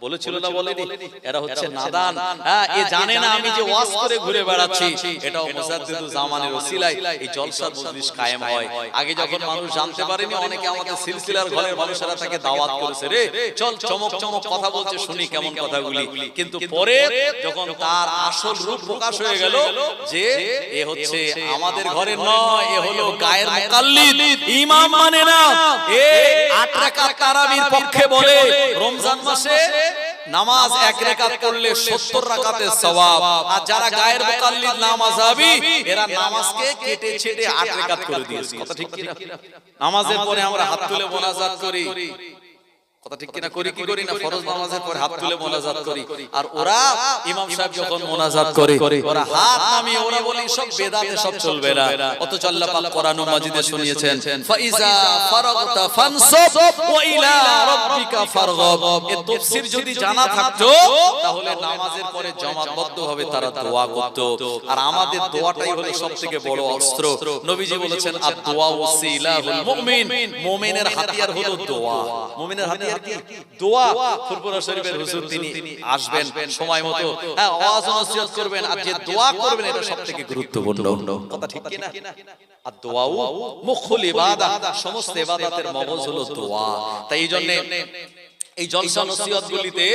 বলেছিল না বলেনি? এরা হচ্ছে নাদান। হ্যাঁ, এ জানে না আমি যে ওয়াজ করে ঘুরে বেড়াচ্ছি, এটাও মুজাদ্দিদুজ্জামানের ওসিলায় এই জলসার মজলিস কায়েম হয়। আগে যখন মানুষ জানতে পারেনি, অনেকে আমাদের সিলসিলার ঘরের মানুষেরা তাকে দাওয়াত করেছে, রে চল চমক চমক কথা বলছে, শুনি কেমন কথাগুলি। কিন্তু পরে যখন তার আসল রূপ প্রকাশ হয়ে গেল, যে এ হচ্ছে আমাদের ঘরের নয়, এ হলো গায়ের মুকাল্লিদ, ইমাম মানে না, এ 8 রাকাত তারাবির পক্ষে বলে রমজান মাসে নামাজ 1 রাকাত পড়লে 70 রাকাতের সওয়াব। আর যারা গায়ের মুকাল্লিদ নামাজাবি, এরা নামাজকে কেটে ছেটে 8 রাকাত করে দিয়েছে। কথা ঠিক কিনা? নামাজের পরে আমরা হাত তুলে মোনাজাত করি, কথা ঠিক কিনা? করি কি করি না? ফরজ নামাজের পরে হাত তুলে মোনাজাত করি। আর ওরা ইমাম সাহেব যখন মোনাজাত করে, ওরা হাত নামিয়ে ওরা বলে সব বেদাতে, সব চলবে না। অথচ আল্লাহ পাক কোরআনুল মাজিদে শুনিয়েছেন, ফাইজা ফারাগতা ফানসাব ওয়া ইলা রাব্বিকা ফারগাব। এই তাফসীর যদি জানা থাকতো, তাহলে নামাজের পরে জামাতবদ্ধভাবে তারা দোয়া করত। আর আমাদের দোয়াটাই হলো সবথেকে বড় অস্ত্র। নবীজি বলেছেন, আদ-দুআ ওয়াসিলাহুল মুমিন, মুমিনের হাতিয়ার হলো দোয়া। মুমিনের হাতিয়ার কি? দোয়া। ফুরফুরা শরীফের হুজুর তিনি আসবেন সময় মতো, হ্যাঁ, ওয়াজ নসিহত করবেন, আর যে দোয়া করবেন এটা সবথেকে গুরুত্বপূর্ণ। কথা ঠিক কি না? আর দোয়াও মুখুল ইবাদত, সমস্ত ইবাদতের মগজ হলো দোয়া। তাই এই জন্য এই জলসা নসিহতগুলিতে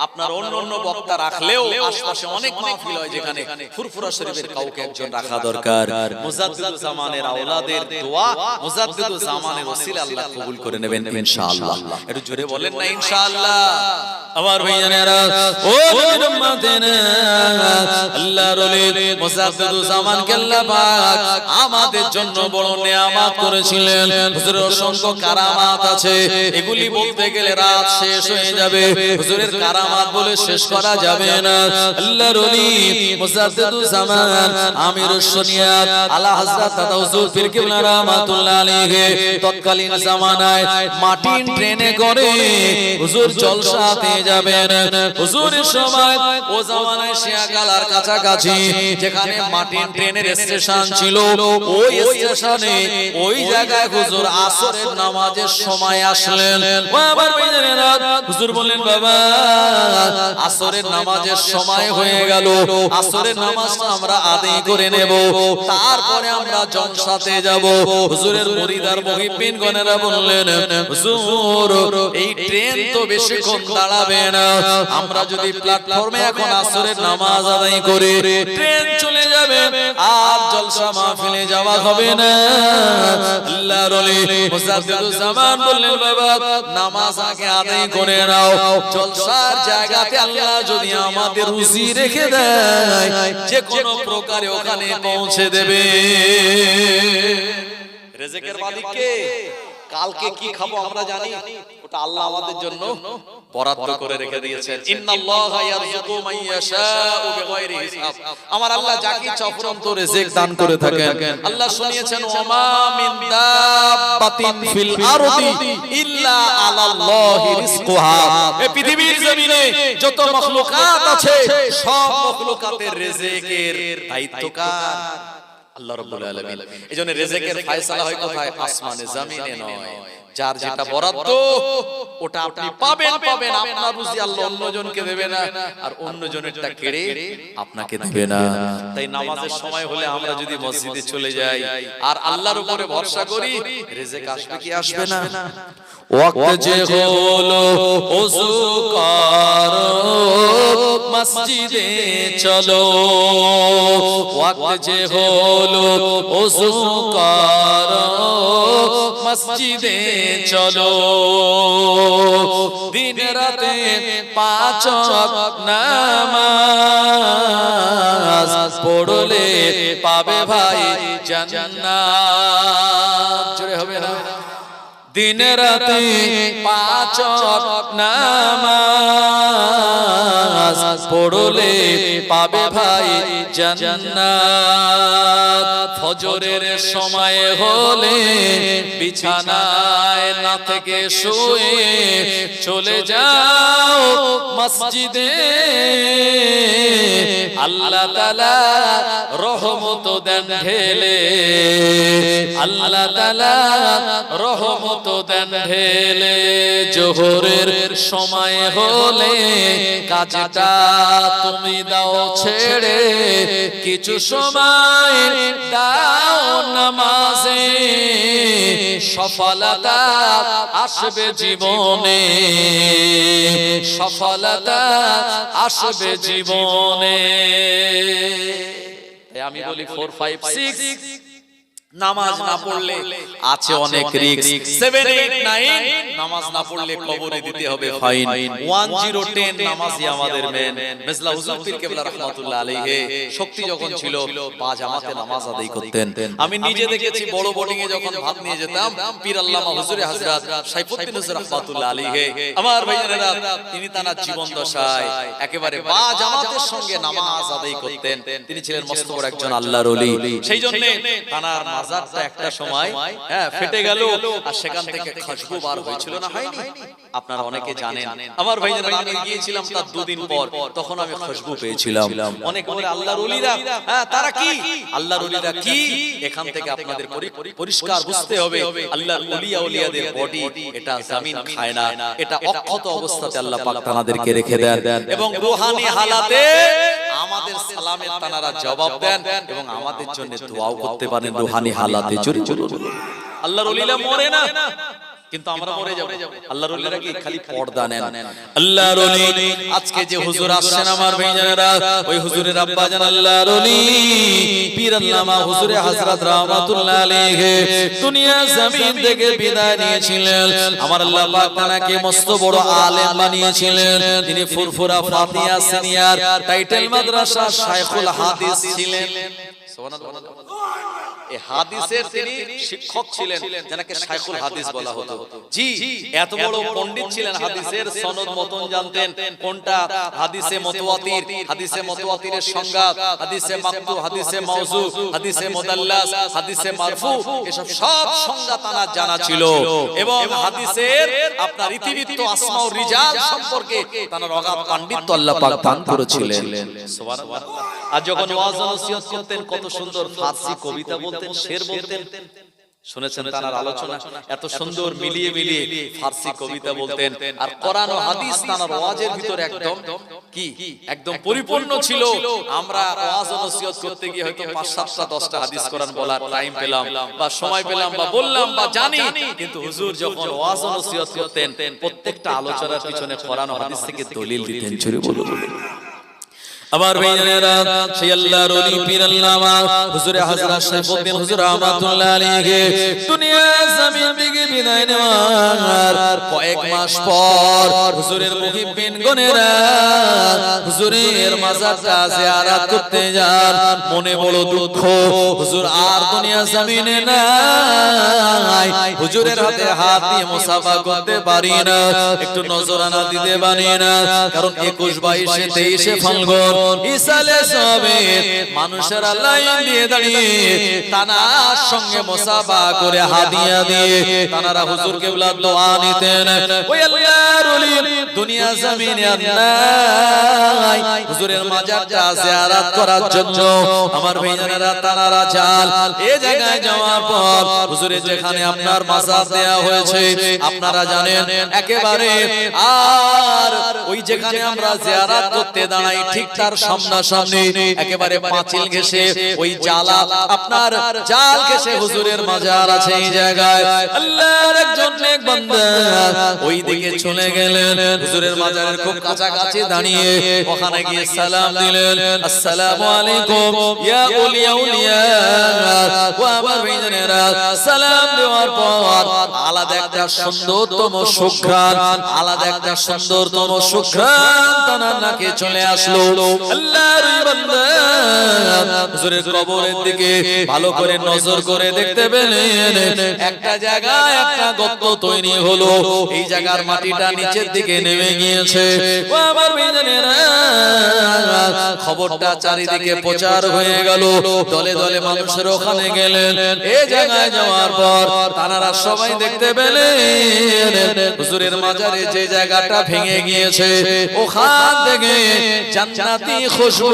আপনার অন্য অন্য বক্তা রাখলেও আশপাশে অনেক মাহফিল হয় যেখানে ফুরফুরা শরীফের কাউকে একজন রাখা দরকার। মুজাদ্দিদুল জামানের আওলাদের দোয়া মুজাদ্দিদুল জামানের ওসিলা আল্লাহ কবুল করে নেবেন ইনশাআল্লাহ। একটু জোরে বলেন না ইনশাআল্লাহ। আমার ভাইজানেরা ও নবীর উম্মতেরা, আল্লাহর ওলি মুজাদ্দিদুল জামানকে আল্লাহ পাক আমাদের জন্য বড় নেয়ামত করেছিলেন। হুজুরের অসংখ্য কারামাত আছে, এগুলি বলতে গেলে রাত শেষ হয়ে যাবে। হুজুরের কারামাত বলে শেষ করা যাবে না। আল্লাহর ওলি মুজাদ্দিদুল জামান আমিরুশ শরিয়াত আলা হযরত দাদা হুজুর পীর কিবলা রাহমাতুল্লাহ আলাইহি তৎকালীন জামানায় মাটির ট্রেনে করে হুজুর জলসাতে যাবেন। হুজুরের সময় ও জামানায় শিয়াকালার কাছাকাছি যেখানে মাটির ট্রেনের স্টেশন ছিল, ওই স্টেশনে ওই জায়গায় হুজুর আসরের নামাজের সময় আসলেন। বাবার ভাইজানেরা, হুজুর বললেন বাবা আসরের নামাজের সময় হয়ে গেল, আসরের নামাজটা আমরা আদায় করে নেব, তারপরে আমরা জলসাতে যাব। হুজুরের মুরিদার মুহিব্বিন গণেরা বললেন হুজুর এই ট্রেন তো বেশিক্ষণ দাঁড়াবে না, আমরা যদি প্ল্যাটফর্মে এখন আসরের নামাজ আদায় করে ট্রেন চলে যাবে আর জলসা মাহফিলে যাওয়া হবে না। আল্লাহর ওলি মুজাদ্দিদুল জামান বললেন বাবা নামাজ আগে আদায় করে নাও, জলসার জায়গাতে আল্লাহ যদি আমাদের রুজি রেখে দেয় যে কোনো প্রকারে ওখানে পৌঁছে দেবে। রিজিকের মালিক কে? কালকে কি খাবো আমরা জানি, ওটা আল্লাহ আমাদের জন্য বরাদ্দ করে রেখে দিয়েছেন। ইন্নাল্লাহা ইয়ারযুকু মান ইয়াশাউ বিগাইরি হিসাব। আমার আল্লাহ যাকে ইচ্ছা অফুরন্ত রিজিক দান করে থাকেন। আল্লাহ শুনিয়েছেন ওমা মিন দাব্বাতিন ফিল আরদি ইল্লা আলাল্লাহি রিজকুহা। এই পৃথিবীর জমিনে যত মাখলুকাত আছে সব মাখলুকাতের রিজিকের দায়িত্ব কার? আল্লাহ রাব্বুল আলামিন। এজন্য রিজিকের ফয়সালা হয় কোথায়? আসমানে জমিনে নয়। যার যেটা বরাদ্দ ওটা আপনি পাবেন পাবেন, আপনার রুজি আল্লাহ অন্যজনকে দেবে না, আর অন্যজনেরটা কেড়ে আপনাকে দেবে না। তাই নামাজের সময় হলে আমরা যদি মসজিদে চলে যাই আর আল্লাহর উপরে ভরসা করি, রিজিক আসবে কি আসবে না? ওয়াক্ত যে হলো ওযু করো মসজিদে চলো, ওয়াক্ত যে হলো ওযু করো মসজিদে চলো, দিন রাতে 5 ওয়াক্ত নামাজ পড়লে পাবে ভাই জান্নাত। জোরে হবে না? দিন রাতে 5 ওয়াক্ত নামাজ পড়লে পাবে ভাই জান্নাত। ফজরের সময় হলে বিছানায় না থেকে শুয়ে চলে যাও মসজিদে, আল্লাহ তাআলা রহমত দেন ঢেলে, আল্লাহ তাআলা রহমত দেন ঢেলে। জোহরের সময় হলে কাজটা তুমি দাও ছেড়ে, কিছু সময় দাও নামাজে, সফলতা আসবে জীবনে, সফলতা আসবে জীবনে। আমি বলি 4, 5, 6 নামাজ না পড়লে আছে অনেক রিস্ক। 7, 8, 9 নামাজ না পড়লে কবরে দিতে হবে ফাইন। 1010 নামাজই আমাদের মেন। মেজলা হুজুর পীর কেবলা রাহমাতুল্লাহ আলাইহি শক্তি যখন ছিল বা জামাতে নামাজ আদায় করতেন। আমি নিজে দেখেছি বড় বোর্ডিং এ যখন ভাত নিয়ে যেতাম, পীর আল্লামা হুজুরে হযরত সাইফুদ্দিন হুজুর রাহমাতুল্লাহ আলাইহি আমার ভাইয়েরা তিনি তার জীবন দশায় একেবারে বা জামাতের সঙ্গে নামাজ আদায় করতেন। তিনি ছিলেন মস্ত বড় একজন আল্লাহর ওলি। সেইজন্য তার মাজারটা একটা সময় ফেটে গেল আর সেখান থেকে খুশবু বার হয়েছিল না, হয়নি? আপনারা অনেকে জানেন। আমার ভাইজান আমি গিয়েছিলাম তার 2 দিন পর, তখন আমি খুশবু পেয়েছিলাম। অনেক বলে আল্লাহর ওলিরা, তারা কি? আল্লাহর ওলিরা কি? এখান থেকে আপনাদের পরিষ্কার বুঝতে হবে আল্লাহর ওলিয়া ওলিয়াদের বডি এটা জমিন খায় না, এটা অক্ষত অবস্থাতে আল্লাহ পাক তাদেরকে রেখে দেন এবং রূহানি হালাতে আমাদের সালামের তানারা জবাব দেন এবং আমাদের জন্য দোয়াও করতে পারেন রূহানি হালাতে। জোরে জোরে আল্লাহর ওলিরা মরে না, কিন্তু আমরা মরে যাব। আল্লাহর ওলিরা কি খালি পর্দা নেন? আল্লাহর ওলি আজকে যে হুজুর আসছেন আমার ভাইজানেরা, ওই হুজুরের আব্বা জান আল্লাহর ওলি পীর আল্লামা হুজুরে হযরত রাহমাতুল্লাহ আলাইহি দুনিয়া জমিন থেকে বিদায় নিয়েছিলেন। আমার আল্লাহ পাক তাকে মস্ত বড় আলেম বানিয়েছিলেন। তিনি ফুরফুরা ফাতিহা সিনিয়র টাইটেল মাদ্রাসা শাইখুল হাদিস ছিলেন। সুবহানাল্লাহ। এই হাদিসের তিনি শিক্ষক ছিলেন, যাকে শাইখুল হাদিস বলা হতো। জি, এত বড় পণ্ডিত ছিলেন, হাদিসের সনদ মতন জানতেন, কোনটা হাদিসে মুতাওয়াতির, হাদিসে মুতাওয়াতিরের সংজ্ঞা, হাদিসে মাকতু, হাদিসে মাউযু, হাদিসে মুদাল্লাস, হাদিসে মারফু, এসব সব সংজ্ঞা তার জানা ছিল। এবং হাদিসের আপনার ইতিবৃত্ত আসমা ও রিজাল সম্পর্কে তার অগাধ পাণ্ডিত্য আল্লাহ পাক দান করেছিলেন। সুবহানাল্লাহ। আর যখন ওয়াজ নসিহত করতেন কত সুন্দর ফারসি কবিতা বলতেন, শের বলতেন। শুনেছেন তার আলোচনা, এত সুন্দর মিলিয়ে মিলিয়ে ফারসি কবিতা বলতেন। আর কোরআন ও হাদিস তার ওয়াজের ভিতর একদম কি একদম পরিপূর্ণ ছিল। আমরা ওয়াজ ও নসিহত করতে গিয়ে হয়তো 5-7টা 10টা হাদিস কোরআন বলার টাইম পেলাম বা সময় পেলাম বা বললাম বা জানি, কিন্তু হুজুর যখন ওয়াজ ও নসিহত করতেন প্রত্যেকটা আলোচনার পিছনে কোরআন ও হাদিস থেকে দলিল দিতেন। জোরে বলুন। আমার ভাইয়েরা, সেই আল্লাহর ওলি পীর আল্লামা হুজুরে হযরত শাইখুদ্দিন হুজুর রাহমাতুল্লাহ আলাইহি দুনিয়া জমিন থেকে বিদায় নেওয়ার কয়েক মাস পর হুজুরের মুহিব্বিন গণেরা হুজুরের মাজারটা জিয়ারত করতে যান। মনে বড় দুঃখ, হুজুর আর দুনিয়া জমিনে নাই। হুজুরের হাতে হাত দিয়ে মুসাফা করতে পারি না, একটু নজরানা দিতে পারি না, কারণ 21, 22, 23 ফাল্গুন ইসালে সবে মানুষেরা লাইন দিয়ে দাঁড়িয়ে তানার সঙ্গে মুসাফা করে হাদিয়া দিয়ে তানারা হুজুর কিবলা দোয়া নিতেন। ওই আল্লাহর ওলি দুনিয়া জমিনে আর নাই, হুজুরের মাজারটা জিয়ারত করার জন্য আমার ভাইজানেরা তানারা যান। এই জায়গায় যাওয়ার পর হুজুরের যেখানে আপনার মাজার দেয়া হয়েছে আপনারা জানেন, একেবারে আর ওই যেখানে আমরা জিয়ারত করতে দাঁড়াই ঠিক তার সামনাসামনি একেবারে পাঁচিল ঘেঁষে ওই জালা আপনার জাল ঘেঁষে হুজুরের মাজার আছে। এই জায়গায় আল্লাহর একজন নেক বান্দা ওই দিকে চলে গেলেন, হুজুরের মাজারের খুব কাছাকাছি দাঁড়িয়ে ওখানে গিয়ে সালাম দিলেন, আসসালামু আলাইকুম ইয়া আউলিয়া আউলিয়া। ওয়া আমার ভাইজানেরা, সালাম দেওয়ার পর আলাদা একটা সুন্দরতম সুঘ্রাণ, আলাদা একটা সুন্দরতম সুঘ্রাণ তার নাকে চলে আসলো। আল্লাহর বান্দা হুজুরের কবরের দিকে ভালো করে নজর করে দেখতে পেলেন একটা জায়গায় একটা গর্ত তৈরি হলো। এই জায়গার মাটিটা নিচের দিকে নেমে গিয়েছে। ও আমার ভাইজানেরা, খবরটা চারিদিকে প্রচার হয়ে গেল, দলে দলে মানুষের ওখানে গেলেন। এই জায়গায় যাওয়ার পর তারা সবাই দেখতে পেলেন হুজুরের মাজারে যে জায়গাটা ভেঙে গিয়েছে ওখান থেকে জান্নাতি খুশবু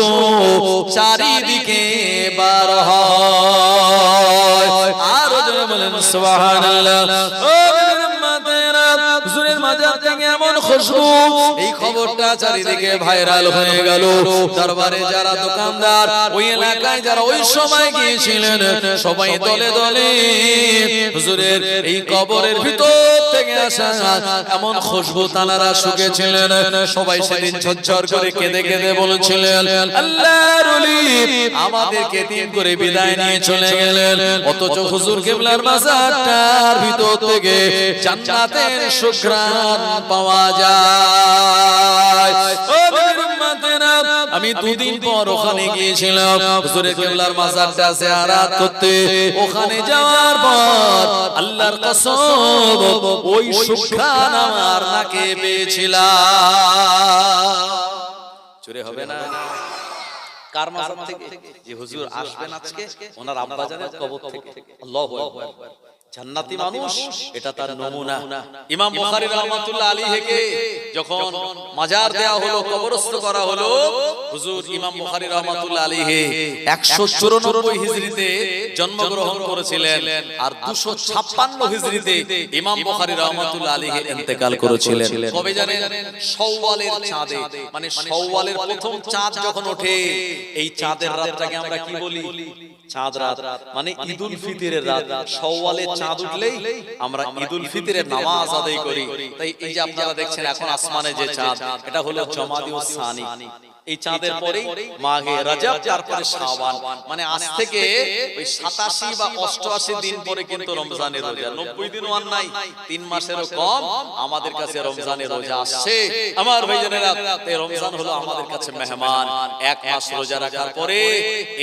চারিদিকে বার হয়। আর জোরে বলেন সুবহানাল্লাহ। ও উম্মতেরা, হুজুরের মাজার থেকে এমন খুশবু, এই খবরটা চারিদিকে ভাইরাল হয়ে গেল। দরবারে যারা দোকানদার, ওই এলাকায় যারা ওই সময় গিয়েছিলেন সবাই দলে দলে হুজুরের এই কবরের ভিতর থেকে আসা এমন খুশবু তানারা শুকেছিলেন। সবাই সেদিন ঝরঝর করে কেঁদে কেঁদে বলেছিলেন, আল্লাহর ওলি আমাদেরকে দিন করে বিদায় নিয়ে চলে গেলেন, অথচ হুজুর কিবলার মাজারটার ভিতর থেকে জান্নাতের সুঘ্রাণ পাওয়া যায়। ও উম্মতেরা, আমি 2 দিন পর ওখানে গিয়েছিলাম হুজুরের কিবলার মাজারটা জিয়ারত করতে। ওখানে যাওয়ার পর আল্লাহর কসম ওই সুঘ্রাণ আমার নাকে পেয়েছিলাম। চুরে হবে না? কার মাজার থেকে? যে হুজুর আসবেন আজকে ওনার আব্বা জানের কবর থেকে। আল্লাহু আকবার। জান্নাতি মানুষ, এটা তার নমুনা। ইমাম বুখারী রাহমাতুল্লাহ আলাইহিকে যখন মাজার দেয়া হলো, কবরস্থ করা হলো, হুজুর ইমাম বুখারী রাহমাতুল্লাহ আলাইহি 194 হিজরিতে জন্মগ্রহণ করেছিলেন আর 256 হিজরিতে ইমাম বুখারী রাহমাতুল্লাহ আলাইহি ইন্তেকাল করেছিলেন। কবে জানেন? শাওয়ালের চাঁদে, মানে শাওয়ালের প্রথম চাঁদ যখন ওঠে এই চাঁদের রাতটাকে আমরা কি বলি? চাঁদ রাত, মানে ঈদুল ফিতরের রাত। শাওয়ালে চাঁদ উঠলেই আমরা ঈদুল ফিতরের নামাজ আদায় করি। তাই এই যে আপনারা দেখছেন এখন আসমানে যে চাঁদ, এটা হলো জমাদিউস সানি। এই চাঁদের পরেই মাঘে রজব, তারপরে শাবান, মানে আজ থেকে ওই 87 বা 88 দিন পরে কিন্তু রমজানের রোজা। 90 দিনও আর নাই, 3 মাসেরও কম আমাদের কাছে রমজানের রোজা আসছে। আমার ভাইজানেরা, এই রমজান হলো আমাদের কাছে মেহমান। 1 মাস রোজা রাখার পরে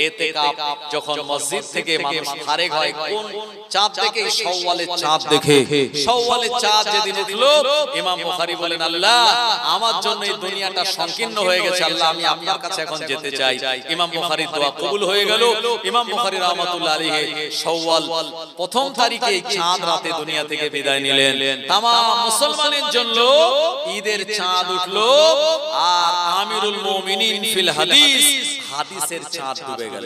ইতিকাফ, যখন মসজিদ থেকে মানুষ ফারেক হয় কোন চাঁদ দেখে? শাওয়ালের চাঁদ দেখে। শাওয়ালের চাঁদ যেদিন উঠলো, ইমাম বুখারী বলেন, আল্লাহ আমার জন্য এই দুনিয়াটা সংকীর্ণ হয়ে গেছে, আল্লাহ আমি আপনার কাছে এখন যেতে চাই। ইমাম বুখারীর দোয়া কবুল হয়ে গেল। ইমাম বুখারী রাহমাতুল্লাহ আলাইহি শাওয়াল প্রথম তারিখে চাঁদ রাতে দুনিয়া থেকে বিদায় নিলেন। तमाम মুসলমানের জন্য ঈদের চাঁদ উঠলো। আর আমিরুল মুমিনিন ফিল হাদিস, হাদিসের চাঁদ ডুবে গেল।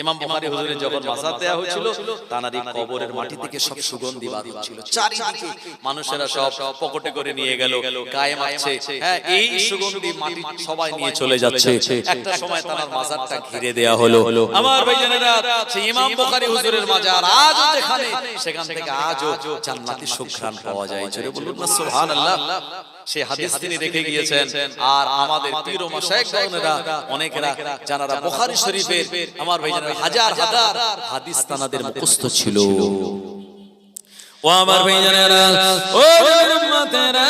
ইমাম বুখারী হুজুরের যখন মাজার দেয়া হয়েছিল, তানারই কবরের মাটি থেকে সব সুগন্ধি বার হচ্ছিল। চারিদিকে মানুষেরা সব পকেটে করে নিয়ে গেল, গায়ে মাখছে। হ্যাঁ, এই সুগন্ধি মাটি সবাই নিয়ে চলে যাচ্ছে। একটা সময় তার মাজারটা ঘিরে দেয়া হলো। আমার ভাইজানেরা, সেই ইমাম বুখারী হুজুরের মাজার আজও যেখানে, সেখান থেকে আজও জান্নাতি সুঘ্রাণ পাওয়া যায়। জোরে বলুন না সুবহানাল্লাহ। সেই হাদিস তিনি রেখে গিয়েছেন। আর আমাদের পীর ও মাশায়েখগণেরা অনেকেরা যারা বুখারী শরীফের, আমার ভাইজানেরা, হাজার হাজার হাদিস তানাদের মুখস্থ ছিল। ও আমার ভাইজানেরা, ও উম্মতেরা,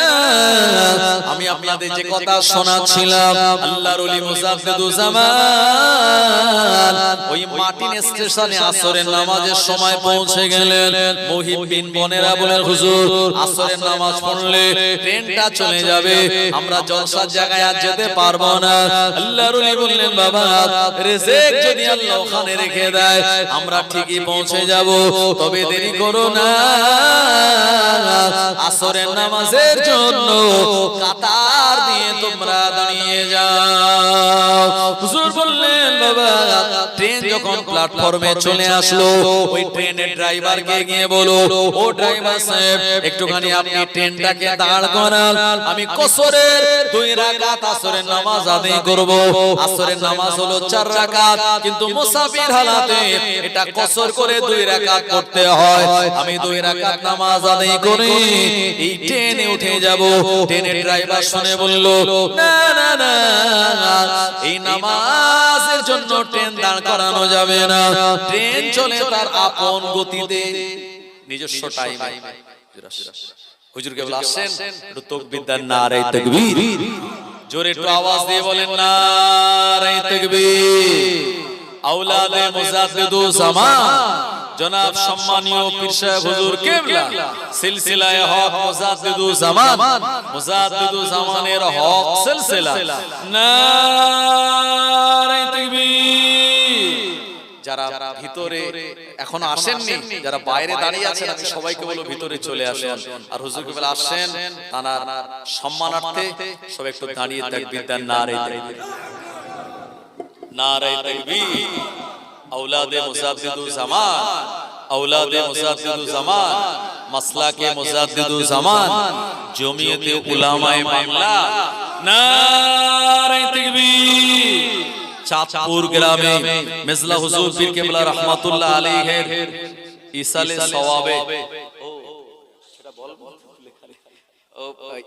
আমি আপনাদের যে কথা শোনাচ্ছিলাম, আল্লাহর ওলি মুজাদ্দিদুজ জামান ওই মাটিন স্টেশনে আসরের নামাজের সময় পৌঁছে গেলেন। মুহিব্বিন বোনেরা বলেন, হুজুর আসরের নামাজ পড়লে ট্রেনটা চলে যাবে, আমরা জলসার জায়গায় আর যেতে পারবো না। আল্লাহর ওলি বললেন, বাবা রিজিক যদি আল্লাহ ওখানে রেখে দেয়, আমরা ঠিকই পৌঁছে যাব, তবে দেরি করো না। আসরের নামাজের জন্য কাতার দিয়ে তোমরা দাঁড়িয়ে যাও। হুজুর বললেন, বাবা ট্রেন যখন প্ল্যাটফর্মে চলে আসলো, ওই ট্রেনের ড্রাইভারকে গিয়ে বলো, ও ড্রাইভার সাহেব একটুখানি আপনি ট্রেনটাকে দাঁড় করান, আমি কসরের 2 রাকাত আসরের নামাজ আদায় করব। আসরের নামাজ হলো 4 রাকাত, কিন্তু মুসাফির হালাতে এটা কসর করে 2 রাকাত করতে হয়। আমি 2 রাকাত নামাজ আদায় করে এই ট্রেনে উঠে যাব। ট্রেনের ড্রাইভার শুনে বলল, না না না, এই নামাজের জন্য ট্রেন দাঁড় করানো যাবে না। ট্রেন চলে তার আপন গতিতে, নিজস্ব টাইমে। হুজুর কেবল আসেন, একটু তাকবীর দেন, নারে তাকবীর, জোরে একটু আওয়াজ দিয়ে বলেন, নারে তাকবীর। আওলাদে মুজাদ্দিদুজ জামান জনাব সম্মানীয় পীর সাহেব হুজুর কিবলা সিলসিলায়ে হক মুজাদ্দিদুজ জামান, মুজাদ্দিদুজ জামানের হক সিলসিলা, নারে তাকবীর। যারা ভিতরে এখন আসেননি, যারা বাইরে দাঁড়িয়ে আছেন, আমি সবাইকে বলবো ভিতরে চলে আসুন। আর হুজুর কেবল আসেন, তার সম্মানার্থে সবাই একটু দাঁড়িয়ে তাকবীর দেন, নারে তাকবীর, নারে তাকবীর। औलादे मुजाद्दिदुज ज़मान, औलादे मुजाद्दिदुज ज़मान, मसलाके मुजाद्दिदुज ज़मान, जमीयते उलामाए बांग्ला, नारे तकबीर। चाँदपुर ग्रामे मिसला हुजूर पीर किबला रहमतुल्लाह अलैहिर इसाले सवाबे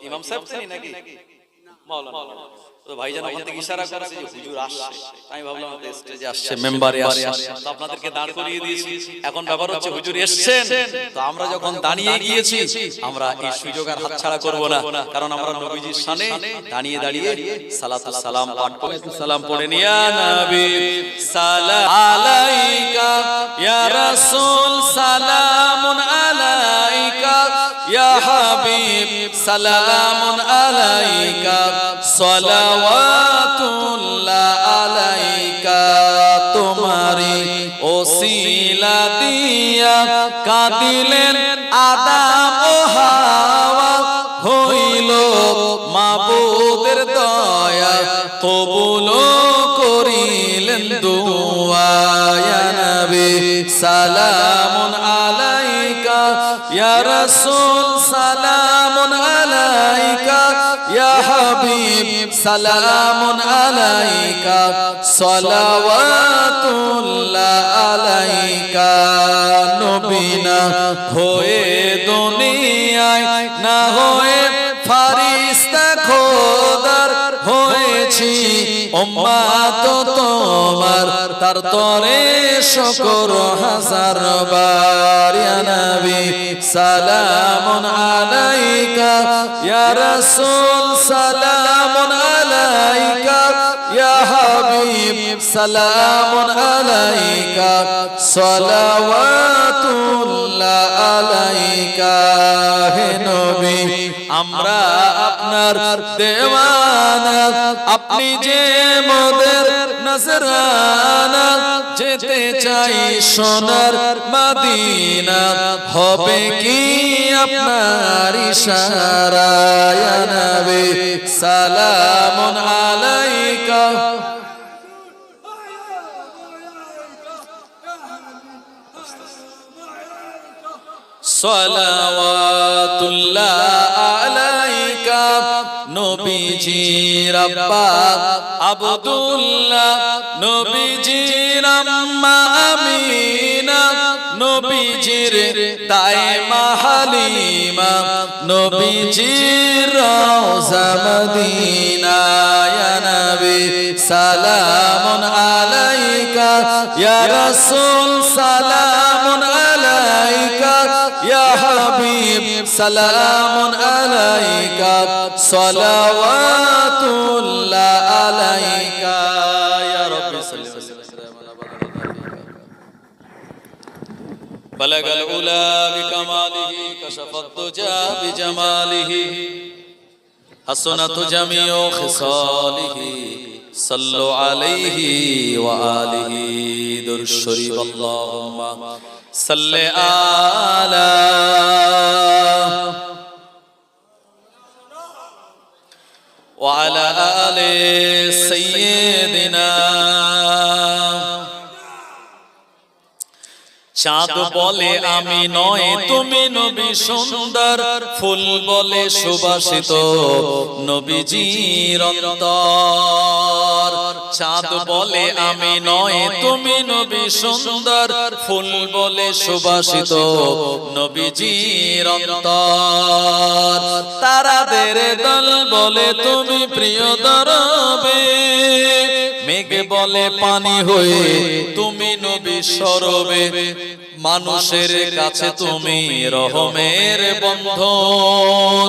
इमाम साहब से नाকি মাওলানা তো ভাইজান ওখান থেকে ইশারা করেছে যে হুজুর আসছে। আমি ভাবলাম স্টেজে আসছে, মেম্বারে আসছে, তো আপনাদেরকে দাঁড় করিয়ে দিয়েছি। এখন ব্যাপার হচ্ছে হুজুর এসেছেন, তো আমরা যখন দাঁড়িয়ে গিয়েছি, আমরা এই সুযোগ আর হাতছাড়া করব না, কারণ আমরা নবীজির শানে দাঁড়িয়ে দাঁড়িয়ে সালাতুস সালাম পাঠ করে সালাম পড়ে নিয়া নবী সালাম আলাইকা ইয়া রাসূল সালামুন আলাইকা ইয়া হাবিব সালামুন আলাইকা সালাওয়াতুল্লাহ আলাইকা। তোমারি ওসিলা দিয়া কাঁদিলেন আদম ও হাওয়া, হইল মাবুদের দয়া, কবুল করিলেন দুআ। ইয়া নবী সালামুন আলাইকা ইয়া রাসূল সালামুন আলাইকা ইয়া হাবিব সালামুন আলাইকা সালাওয়াতুল্লাহ আলাইকা নবী না হয়ে দুনিয়ায় না হয়ে ফারিস্তা খোদার হয়েছি উম্মত তোমার তার তরে শুকর হাজার বার ইয়া নবী সালামুন আলাইকা ইয়া রাসূল সালামুন আলাইকা ইয়া হাবিব সালামুন আলাইকা সালাওয়াতুল্লাহ আলাইকা হে নবী আমরা আপনার দেওয়ানা আপনি যে মোদের নজরানা যেতে চাই সোনার মদিনা হবে কি আপনার ইশারা ইয়া নবী সালামুন আলাইকা সালাওয়াতুল্লাহ আলাইকা নবীজির আব্বা আব্দুল্লাহ নবীজির আম্মা আমিনা নবীজির দাইমা হালিমা নবীজির রওজা মদিনা ইয়া নবী সালামুন আলাইকা ইয়া রাসূল সালামুন আলাইকা ইয়া হাবিব সালামুন আলাইকা সালাওয়াতুল্লাহ আলাইকা ইয়া রাব্বি সাল্লি ওয়া সাল্লিম আলা বালাগাল উলা বিকামালিহি কাশাফাত তুজা বিজামালিহি হাসনাতু জামিউ খিসালিহি সাল্লু আলাইহি ওয়া আলিহি দুরূদ শরীফ আল্লাহুম্মা সাল্লি আলা ওয়া আলা আলি সাইয়্যিদিনা চাঁদ বলে আমি নয় তুমি নবী সুন্দর ফুল বলে সুবাসিত নবীজির অন্তর চাঁদ বলে আমি নয় তুমি নবী সুন্দর ফুল বলে সুবাসিত নবীজির অন্তর তারাদের দল বলে তুমি প্রিয় দরবে মেঘ বলে পানি হয়ে তুমি নবী সরবে মানুষের কাছে তুমি রহমের বন্ধন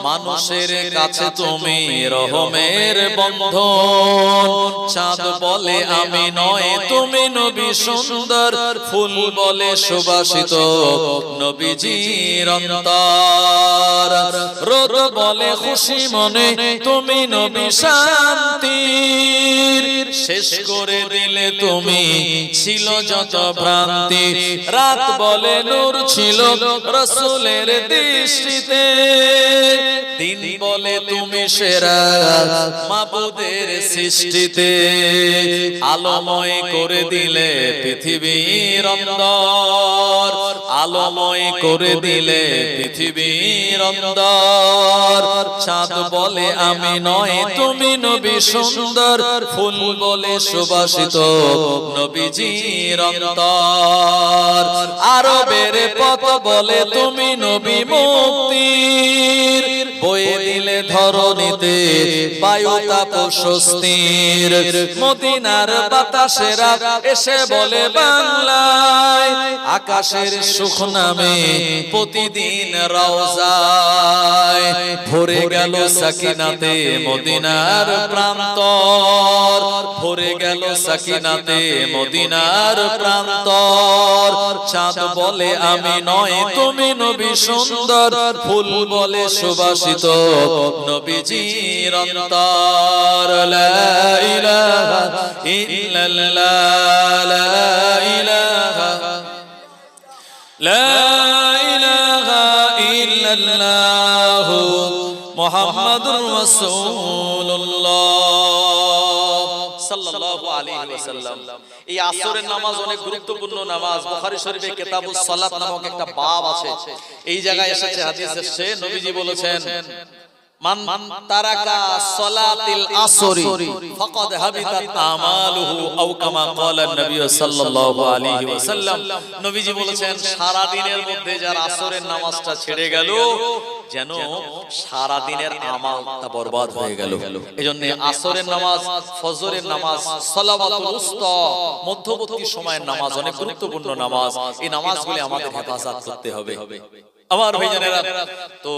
মানুষের কাছে তুমি রহমের বন্ধন চাঁদ বলে আমি নয় তুমি নবী সুন্দর ফুল বলে সুবাসিত নবীজির অন্তর রোদ বলে খুশি মনে তুমি নবী শান্তির শেষ করে দিলে তুমি ছিল যত ভ্রান্তি রাত বলে নূর ছিল রাসূলের দৃষ্টিতে দিন বলে তুমি সেরা মাবুদের সৃষ্টিতে আলোময় করে দিলে পৃথিবীর অন্তর আলোময় করে দিলে পৃথিবীর অন্তর চাঁদ বলে আমি নয় তুমি নবী সুন্দর ফুল বলে সুবাসিত নবীজির অন্তর আরবের পথ বলে তুমি নবী মুক্তির বয়ে দিলে ধরণীতে বায়ু তাপ স্বস্তির মদিনার বাতাসেরা এসে বলে বাংলায় আকাশের সুখ নামে প্রতিদিন রওজায় ভরে গেল সাকিনাতে মদিনার প্রান্তর ভরে গেল সাকিনাতে মদিনার প্রান্তর চাঁদ বলে আমি নয় তুমি নবী সুন্দর ফুল বলে সুবাসিত নবীজির অন্তর লা ইলাহা ইল্লাল্লাহ লা ইলাহা লা ইলাহা ইল্লাল্লাহ মুহাম্মাদুর রাসূলুল্লাহ সাল্লাল্লাহু আলাইহি ওয়াসাল্লাম এই আসরের নামাজ অনেক গুরুত্বপূর্ণ নামাজ বুখারী শরীফে কিতাবুস সালাত নামক একটা বাব আছে এই জায়গায় এসেছে হাদিস এসেছে নবীজি বলেছেন মান তারাকা সালাতিল আসরি ফাকাদ হাবিতাত আমালুহু আও কামা ক্বালা নবী সাল্লাল্লাহু আলাইহি ওয়াসাল্লাম। নবীজি বলেছেন সারা দিনের মধ্যে যারা আসরের নামাজটা ছেড়ে গেল যেন সারা দিনের আমালটা বরবাদ হয়ে গেল। এজন্য আসরের নামাজ, ফজরের নামাজ, সালাওয়াতুল উস্তা মধ্যবর্তী সময়ের নামাজ অনেক গুরুত্বপূর্ণ নামাজ। এই নামাজগুলি আমাদের হেফাজত করতে হবে। আমার ভাইজানেরা, তো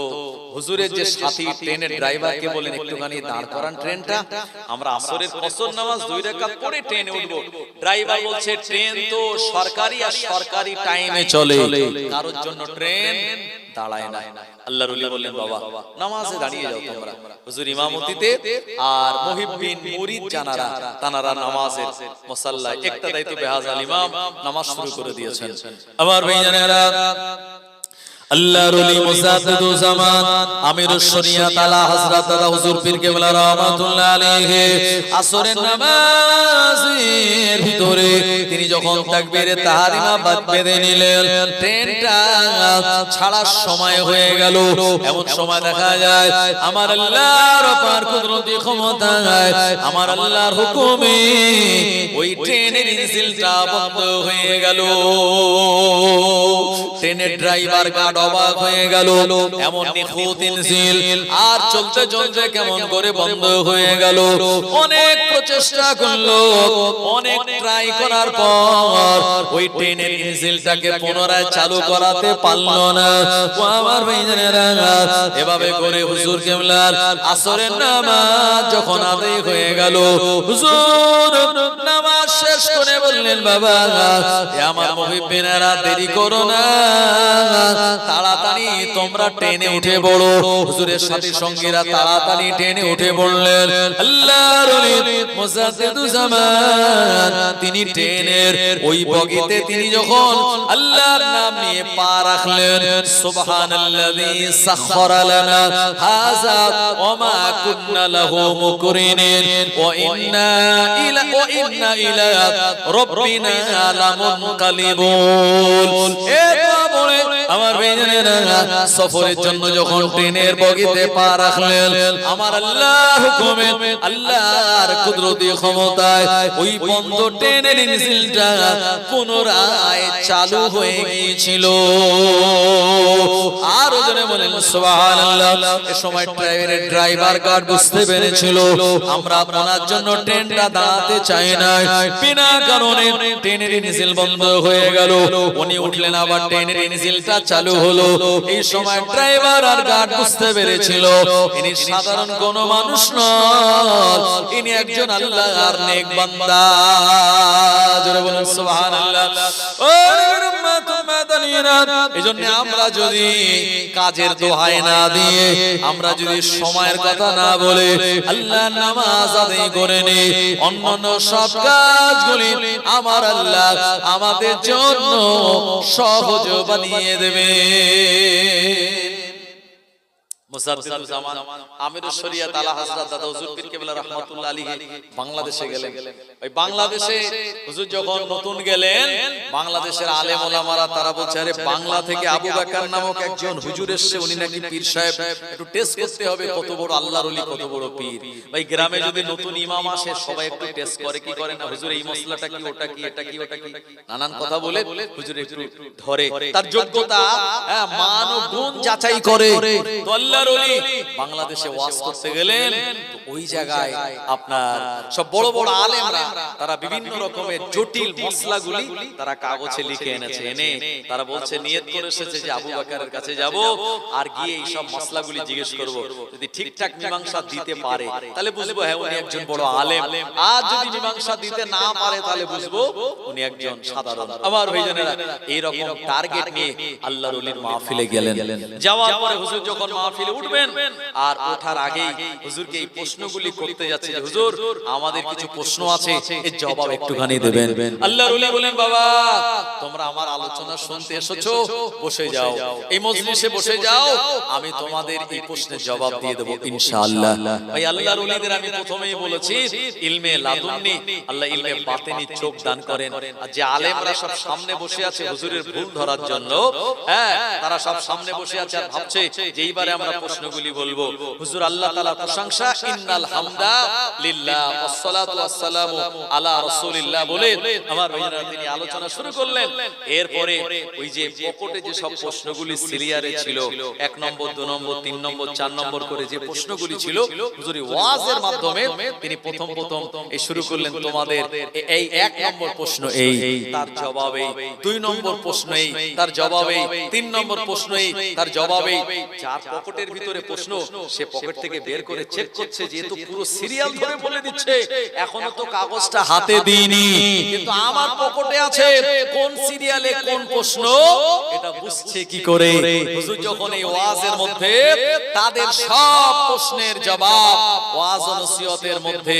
হুজুরের যে সাথী ট্রেনের ড্রাইভারকে বলেন একটুখানি দাঁড় করান ট্রেনটা, আমরা আসরের ফজর নামাজ 2 রাকাত পড়ে ট্রেনে উঠবো। ড্রাইভার বলছে ট্রেন তো সরকারি আর সরকারি টাইমে চলে, কারোর জন্য ট্রেন দাঁড়ায় না। আল্লাহর ওলি বললেন বাবা নামাজে দাঁড়িয়ে যাও তোমরা। হুজুর ইমামতিতে আর মুহিব্বিন মুরিদ জানারা তানারা নামাজের মুসাল্লায় ইক্তাদাইতু বিহাযাল ইমাম নামাজ শুরু করে দিয়েছেন। আমার ভাইজানেরা, আল্লাহর ওলি মুজাদ্দিদুজ জামান আমিরুশ শরিয়াত আলা হযরত হুজুর পীর কেবলা রাহমাতুল্লাহ আলাইহি আসরের নামাজের ভিতরে তিনি যখন তাকবীরে তাহরিমা বাদ বেঁধে নিলেন, ট্রেনটা ছাড়ার সময় হয়ে গেল। এমন সময় দেখা যায় আমার আল্লাহর অপার কুদরতি ক্ষমতায়, আমার আল্লাহর হুকুমে ওই ট্রেনের ইঞ্জিনটা বন্ধ হয়ে গেল। ট্রেনের ড্রাইভার অবাক হয়ে গেল, এমন নিখুঁত ইঞ্জিন আর চলতে চলতে কেমন করে বন্ধ হয়ে গেল। অনেক প্রচেষ্টা করলো, অনেক ট্রাই করার পর ওই ট্রেনের ইঞ্জিনটাকে পুনরায় চালু করাতে পারলো না। আমার ভাইজানেরা, এভাবে করে হুজুর কেবলার আসরের নামাজ যখন আদায় হয়ে গেল, হুজুর নামাজ শেষ করে বললেন বাবা আমার মুহিব্বিনেরা দেরি করো না, তাড়াতাড়ি তোমরা ট্রেনে উঠে পড়ো। হুজুরের সাথী সঙ্গীরা তাড়াতাড়ি ট্রেনে উঠে পড়লেন। আল্লাহর ওলি মুজাদ্দিদুজ জামান তিনি ট্রেনের ওই বগিতে তিনি যখন আল্লাহর নাম নিয়ে পা রাখলেন, সুবহানাল্লাযী সাখখারা লানা হাযা ওয়া মা কুন্না লাহু মুকরিনিন ওয়া ইন্না ইলা রাব্বিনা লামুনকালিবুন। এরপরে আমার ভাইজানেরা সফরের জন্য যখন ট্রেনের বগিতে পা রাখলেন, আমার আল্লাহর হুকুমে আল্লাহর কুদরতি ক্ষমতায় ওই বন্ধ ট্রেনের ইঞ্জিনটা পুনরায় চালু হয়ে গিয়েছিল। আর ওজনে বলেন সুবহানাল্লাহ। এই সময় ট্রেনের ড্রাইভার গার্ড বুঝতে পেরেছিল আমরা আপনার জন্য ট্রেনটা দাঁড়াতে চাই না, বিনা কারণে ট্রেনের ইঞ্জিন বন্ধ হয়ে গেল। উনি উঠলেন, আবার ট্রেনের ইঞ্জিনটা চালু হলো। এই সময় ড্রাইভার আর গার্ড বুঝতে পেরেছিল ইনি সাধারণ কোন মানুষ নন, ইনি একজন আল্লাহর নেক বান্দা। জোরে বলুন সুবহানাল্লাহ। ও উম্মাত মাদানিরা, এজন্য আমরা যদি কাজের দোহাই না দিয়ে, আমরা যদি সময়ের কথা না বলে আল্লাহর নামাজ আদায় করে নেই, অন্যান্য সব কাজগুলি আমার আল্লাহ আমাদের জন্য সহজ বানিয়ে দেবে। মুজাদ্দিদুজ জামান আমিরুশ শরিয়াত আলা হযরত দাদা হুজুর পীর কেবলা রাহমাতুল্লাহ আলাইহি বাংলাদেশে গেলেন। ওই বাংলাদেশে হুজুর যখন নতুন গেলেন, বাংলাদেশের আলেম ওলামারা তারা বলছে আরে বাংলা থেকে আবু বকর নামক একজন হুজুর এসেছে, উনি নাকি পীর সাহেব, একটু টেস্ট করতে হবে কত বড় আল্লাহর ওলি, কত বড় পীর। ভাই গ্রামে যদি নতুন ইমাম আসে সবাই একটু টেস্ট করে, কি করে না হুজুর এই মশলাটা কি, ওটা কি, এটা কি, ওটা কি, নানান কথা বলে হুজুর একটু ধরে, তার যোগ্যতা মান ও গুণ যাচাই করে। তো আল্লাহর ওলি বাংলাদেশে ওয়াজ করতে গেলেন, তো ওই জায়গায় আপনার সব বড় বড় আলেমরা তারা বিভিন্ন রকমের জটিল মশলাগুলি তারা কাগজে লিখে এনেছে। এনে তারা বলছে নিয়ত করে এসেছে যে আবু বকরের কাছে যাব আর গিয়ে এই সব মশলাগুলি জিজ্ঞেস করব, যদি ঠিকঠাক মীমাংসা দিতে পারে তাহলে বুঝবো হ্যাঁ উনি একজন বড় আলেম, আর যদি মীমাংসা দিতে না পারে তাহলে বুঝবো উনি একজন সাধারণ। আমার ভাইজানেরা, এই রকম টার্গেট নিয়ে আল্লাহর ওলির মাহফিলে গেলেন। যাওয়ার পরে হুজুর যখন মাহফিলে উঠবেন, আর ওঠার আগেই হুজুরকে এই প্রশ্ন প্রশ্নগুলি করতে যাচ্ছে যে হুজুর আমাদের কিছু প্রশ্ন আছে, এর জবাব একটুখানি দেবেন। আল্লাহর ওলি বলেন বাবা তোমরা আমার আলোচনা শুনতে এসেছো, বসে যাও, এই মজলিসে বসে যাও, আমি তোমাদের এই প্রশ্নের জবাব দিয়ে দেব ইনশাআল্লাহ। ভাই আল্লাহর ওলিদের আমি প্রথমেই বলেছি ইলমে লাদুন্নি, আল্লাহ ইলমে বাতিনি চোখ দান করেন। আর যে আলেমরা সব সামনে বসে আছে হুজুরের ভুল ধরার জন্য, হ্যাঁ তারা সব সামনে বসে আছে আর ভাবছে যে এইবারে আমরা প্রশ্নগুলি বলবো। হুজুর আল্লাহ তাআলার প্রশংসা, ইন্নাল হামদা লিল্লাহ ওয়াসসালাতু ওয়াসসালামু আলা রাসূলিল্লাহ বলে আমার ভাইরা তিনি আলোচনা শুরু করলেন। এরপরে ওই যে পকেটে যে সব প্রশ্নগুলি সিরিয়ালে ছিল 1 নম্বর 2 নম্বর 3 নম্বর 4 নম্বর করে যে প্রশ্নগুলি ছিল, হুজুর ওয়াজের মাধ্যমে তিনি প্রথম এই শুরু করলেন তোমাদের এই 1 নম্বর প্রশ্ন এই, তার জবাবে 2 নম্বর প্রশ্ন এই, তার জবাবে 3 নম্বর প্রশ্ন এই, তার জবাবে যার পকেটের ভিতরে প্রশ্ন সে পকেট থেকে বের করে চেক করছে, যেহেতু পুরো সিরিয়াল ধরে বলে দিচ্ছে এখনো তো কাগজটা হাতে দিইনি কিন্তু আমার পকেটে আছে কোন সিরিয়ালে কোন প্রশ্ন এটা বুঝছে কি করে। হুজুর যখন এই ওয়াজের মধ্যে তাদের সব প্রশ্নের জবাব ওয়াজ ও নসিহতের মধ্যে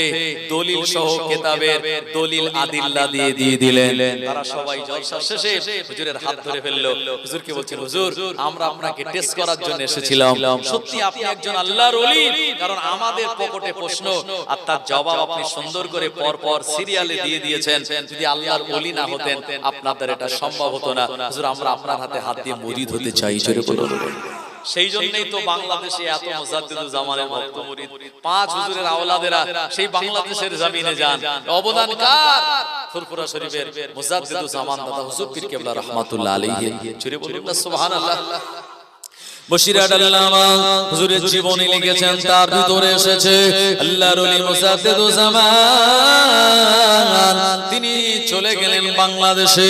দলিল সহ কিতাবের দলিল আদিল্লা দিয়ে দিলেন, তারা সবাই জলসা শেষে হুজুরের হাত ধরে ফেললো। হুজুর কি বলছেন, হুজুর আমরা আপনাকে টেস্ট করার জন্য এসেছিলাম, সত্যি আপনি একজন আল্লাহর ওলি, কারণ আমাদের পকেটে প্রশ্ন আর তার জবাব আপনি সুন্দর করে পর সিরিয়ালে দিয়ে দিয়েছেন, যদি আল্লাহর ওলি না হতেন আপনাদের এটা সম্ভব হতো না। হুজুর আমরা আপনার হাতে হাত দিয়ে মুরিদ হতে চাই, জোরে বলুন। সেই জন্যই তো বাংলাদেশে এত মুজাদ্দিদুল জামানের ভক্ত মুরিদ 5 হুজুরের আওলাদেরা সেই বাংলাদেশের জমিনে যান। অবদান কার? ফুরফুরা শরীফের মুজাদ্দিদুল জামান দাদা হুজুর পীর কেবলা রাহমাতুল্লাহ আলাইহি, জোরে বলুন না সুবহানাল্লাহ। বশিরাত আল্লামা হুজুরের জীবনী লিখেছেন, তার ভিতরে এসেছে আল্লাহর ওলি মুজাদ্দিদুল জামান তিনি চলে গেলেন বাংলাদেশে।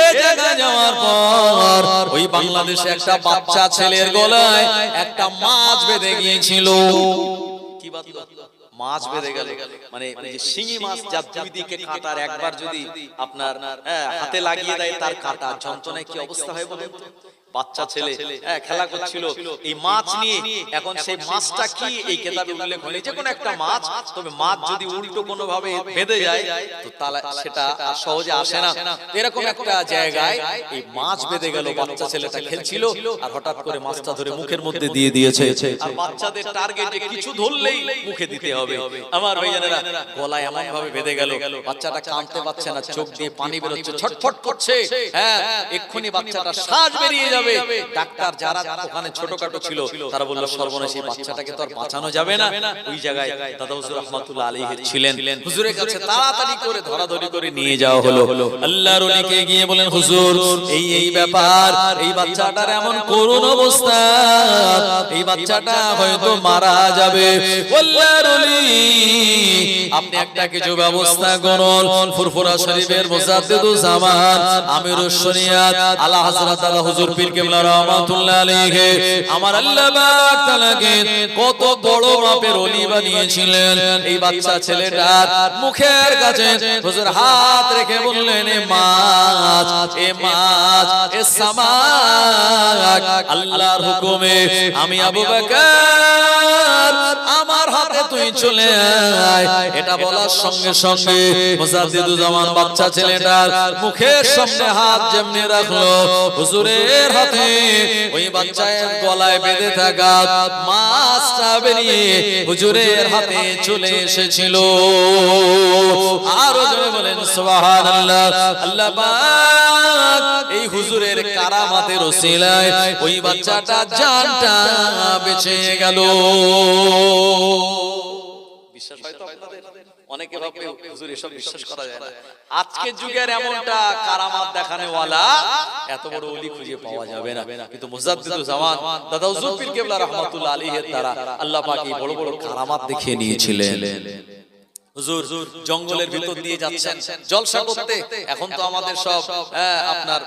এই জায়গায় যাওয়ার পর ওই বাংলাদেশে একটা বাচ্চা ছেলের গলায় একটা মাছ বেঁধে গিয়েছিল। কি বাঁধলো? মাছ বেঁধে গেল, মানে শিঙি মাছ যার 2 দিকে কাঁটার, একবার যদি আপনার হাতে লাগিয়ে দেয় তার কাঁটা যন্ত্রণায় কি অবস্থা হয় বলেন তো। বাচ্চা ছেলে খেলা করছিল এই মাছ নিয়ে। এখন সেই মাছটা কি এই কিতাবে উল্লেখ হয়নি, যে কোনো একটা মাছ, তবে মাছ যদি উল্টো কোনো ভাবে বেঁধে যায় তো তাহলে সেটা সহজে আসে না। এরকম একটা জায়গায় এই মাছ বেঁধে গেল, বাচ্চা ছেলেটা খেলছিল আর হঠাৎ করে মাছটা ধরে মুখের মধ্যে দিয়ে দিয়েছে। আর বাচ্চাদের টার্গেট যে কিছু ধরলেই মুখে দিতে হবে। আমার ভাইজানেরা গলায় এমন ভাবে বেঁধে গেল, বাচ্চাটা কাঁদতে পারছে না, চোখ দিয়ে পানি বেরোচ্ছে, ছটফট করছে। হ্যাঁ এক্ষুনি বাচ্চাটা শ্বাস বেরিয়ে যাবে। ডাক্তার যারা ওখানে ছোটখাটো ছিল তারা বলল সর্বনাশ, এই বাচ্চাটাকে তো আর বাঁচানো যাবে না। ওই জায়গায় দাদা হুজুর রাহমাতুল্লাহ আলাইহি ছিলেন। হুজুরের কাছে তাড়াতাড়ি করে ধরাধরি করে নিয়ে যাওয়া হলো। আল্লাহর ওলিকে গিয়ে বলেন, হুজুর এই ব্যাপার, এই বাচ্চাটার এমন করুণ অবস্থা, এই বাচ্চাটা হয়তো মারা যাবে। আল্লাহর ওলি আপনি একটা কিছু ব্যবস্থা করুন। ফুরফুরা শরীফের মুজাদ্দিদুল জামান আমিরুশ শরিয়াত আলা হযরত আলা হুজুর পীর কেবলা রাহমাতুল্লাহ আলাইহি আমার আল্লাহ পাক তাআলাকে কত বড় মাপের ওলি বানিয়েছিলেন। এই বাচ্চা ছেলেটার মুখের কাছে হুজুর হাত রেখে বললেন, এ মাছ, এ মাছ, এ সামাক আল্লাহর হুকুমে আমি আবু বকর আমার হাতে তুই চলে আয়। এটা বলার সঙ্গে সঙ্গে মুজাদ্দিদুল জামান বাচ্চা ছেলেটার মুখের সামনে হাত যেমনি রাখলো, হুজুরের হাতে ওই বাচ্চার গলায় বেঁধে থাকা মাছটা বেরিয়ে হুজুরের হাতে চলে এসেছিল। আরো জোরে বলেন সুবহানাল্লাহ। আল্লাহ পাক এই হুজুরের কারামাতের ওসিলায় ওই বাচ্চাটা জানটা বেঁচে গেল। বিশ্বাস হয় তো আপনাদের? অনেকে ভাবে হুজুর এসব বিশ্বাস করা যায় না। আজকের যুগের এমনটা কারামাত দেখানেওয়ালা এত বড় ওলি খুঁজে পাওয়া যাবে না, কিন্তু মুজাদ্দিদুল জামান দাদা হুজুর পীর কেবলা রাহমাতুল্লাহ আলাইহির দ্বারা আল্লাহ পাক এই বড় বড় কারামাত দেখিয়ে নিয়েছিলেন। হুজুর জঙ্গলের ভিতর দিয়ে যাচ্ছেন জলসা করতে। এখন তো আমাদের সব আপনার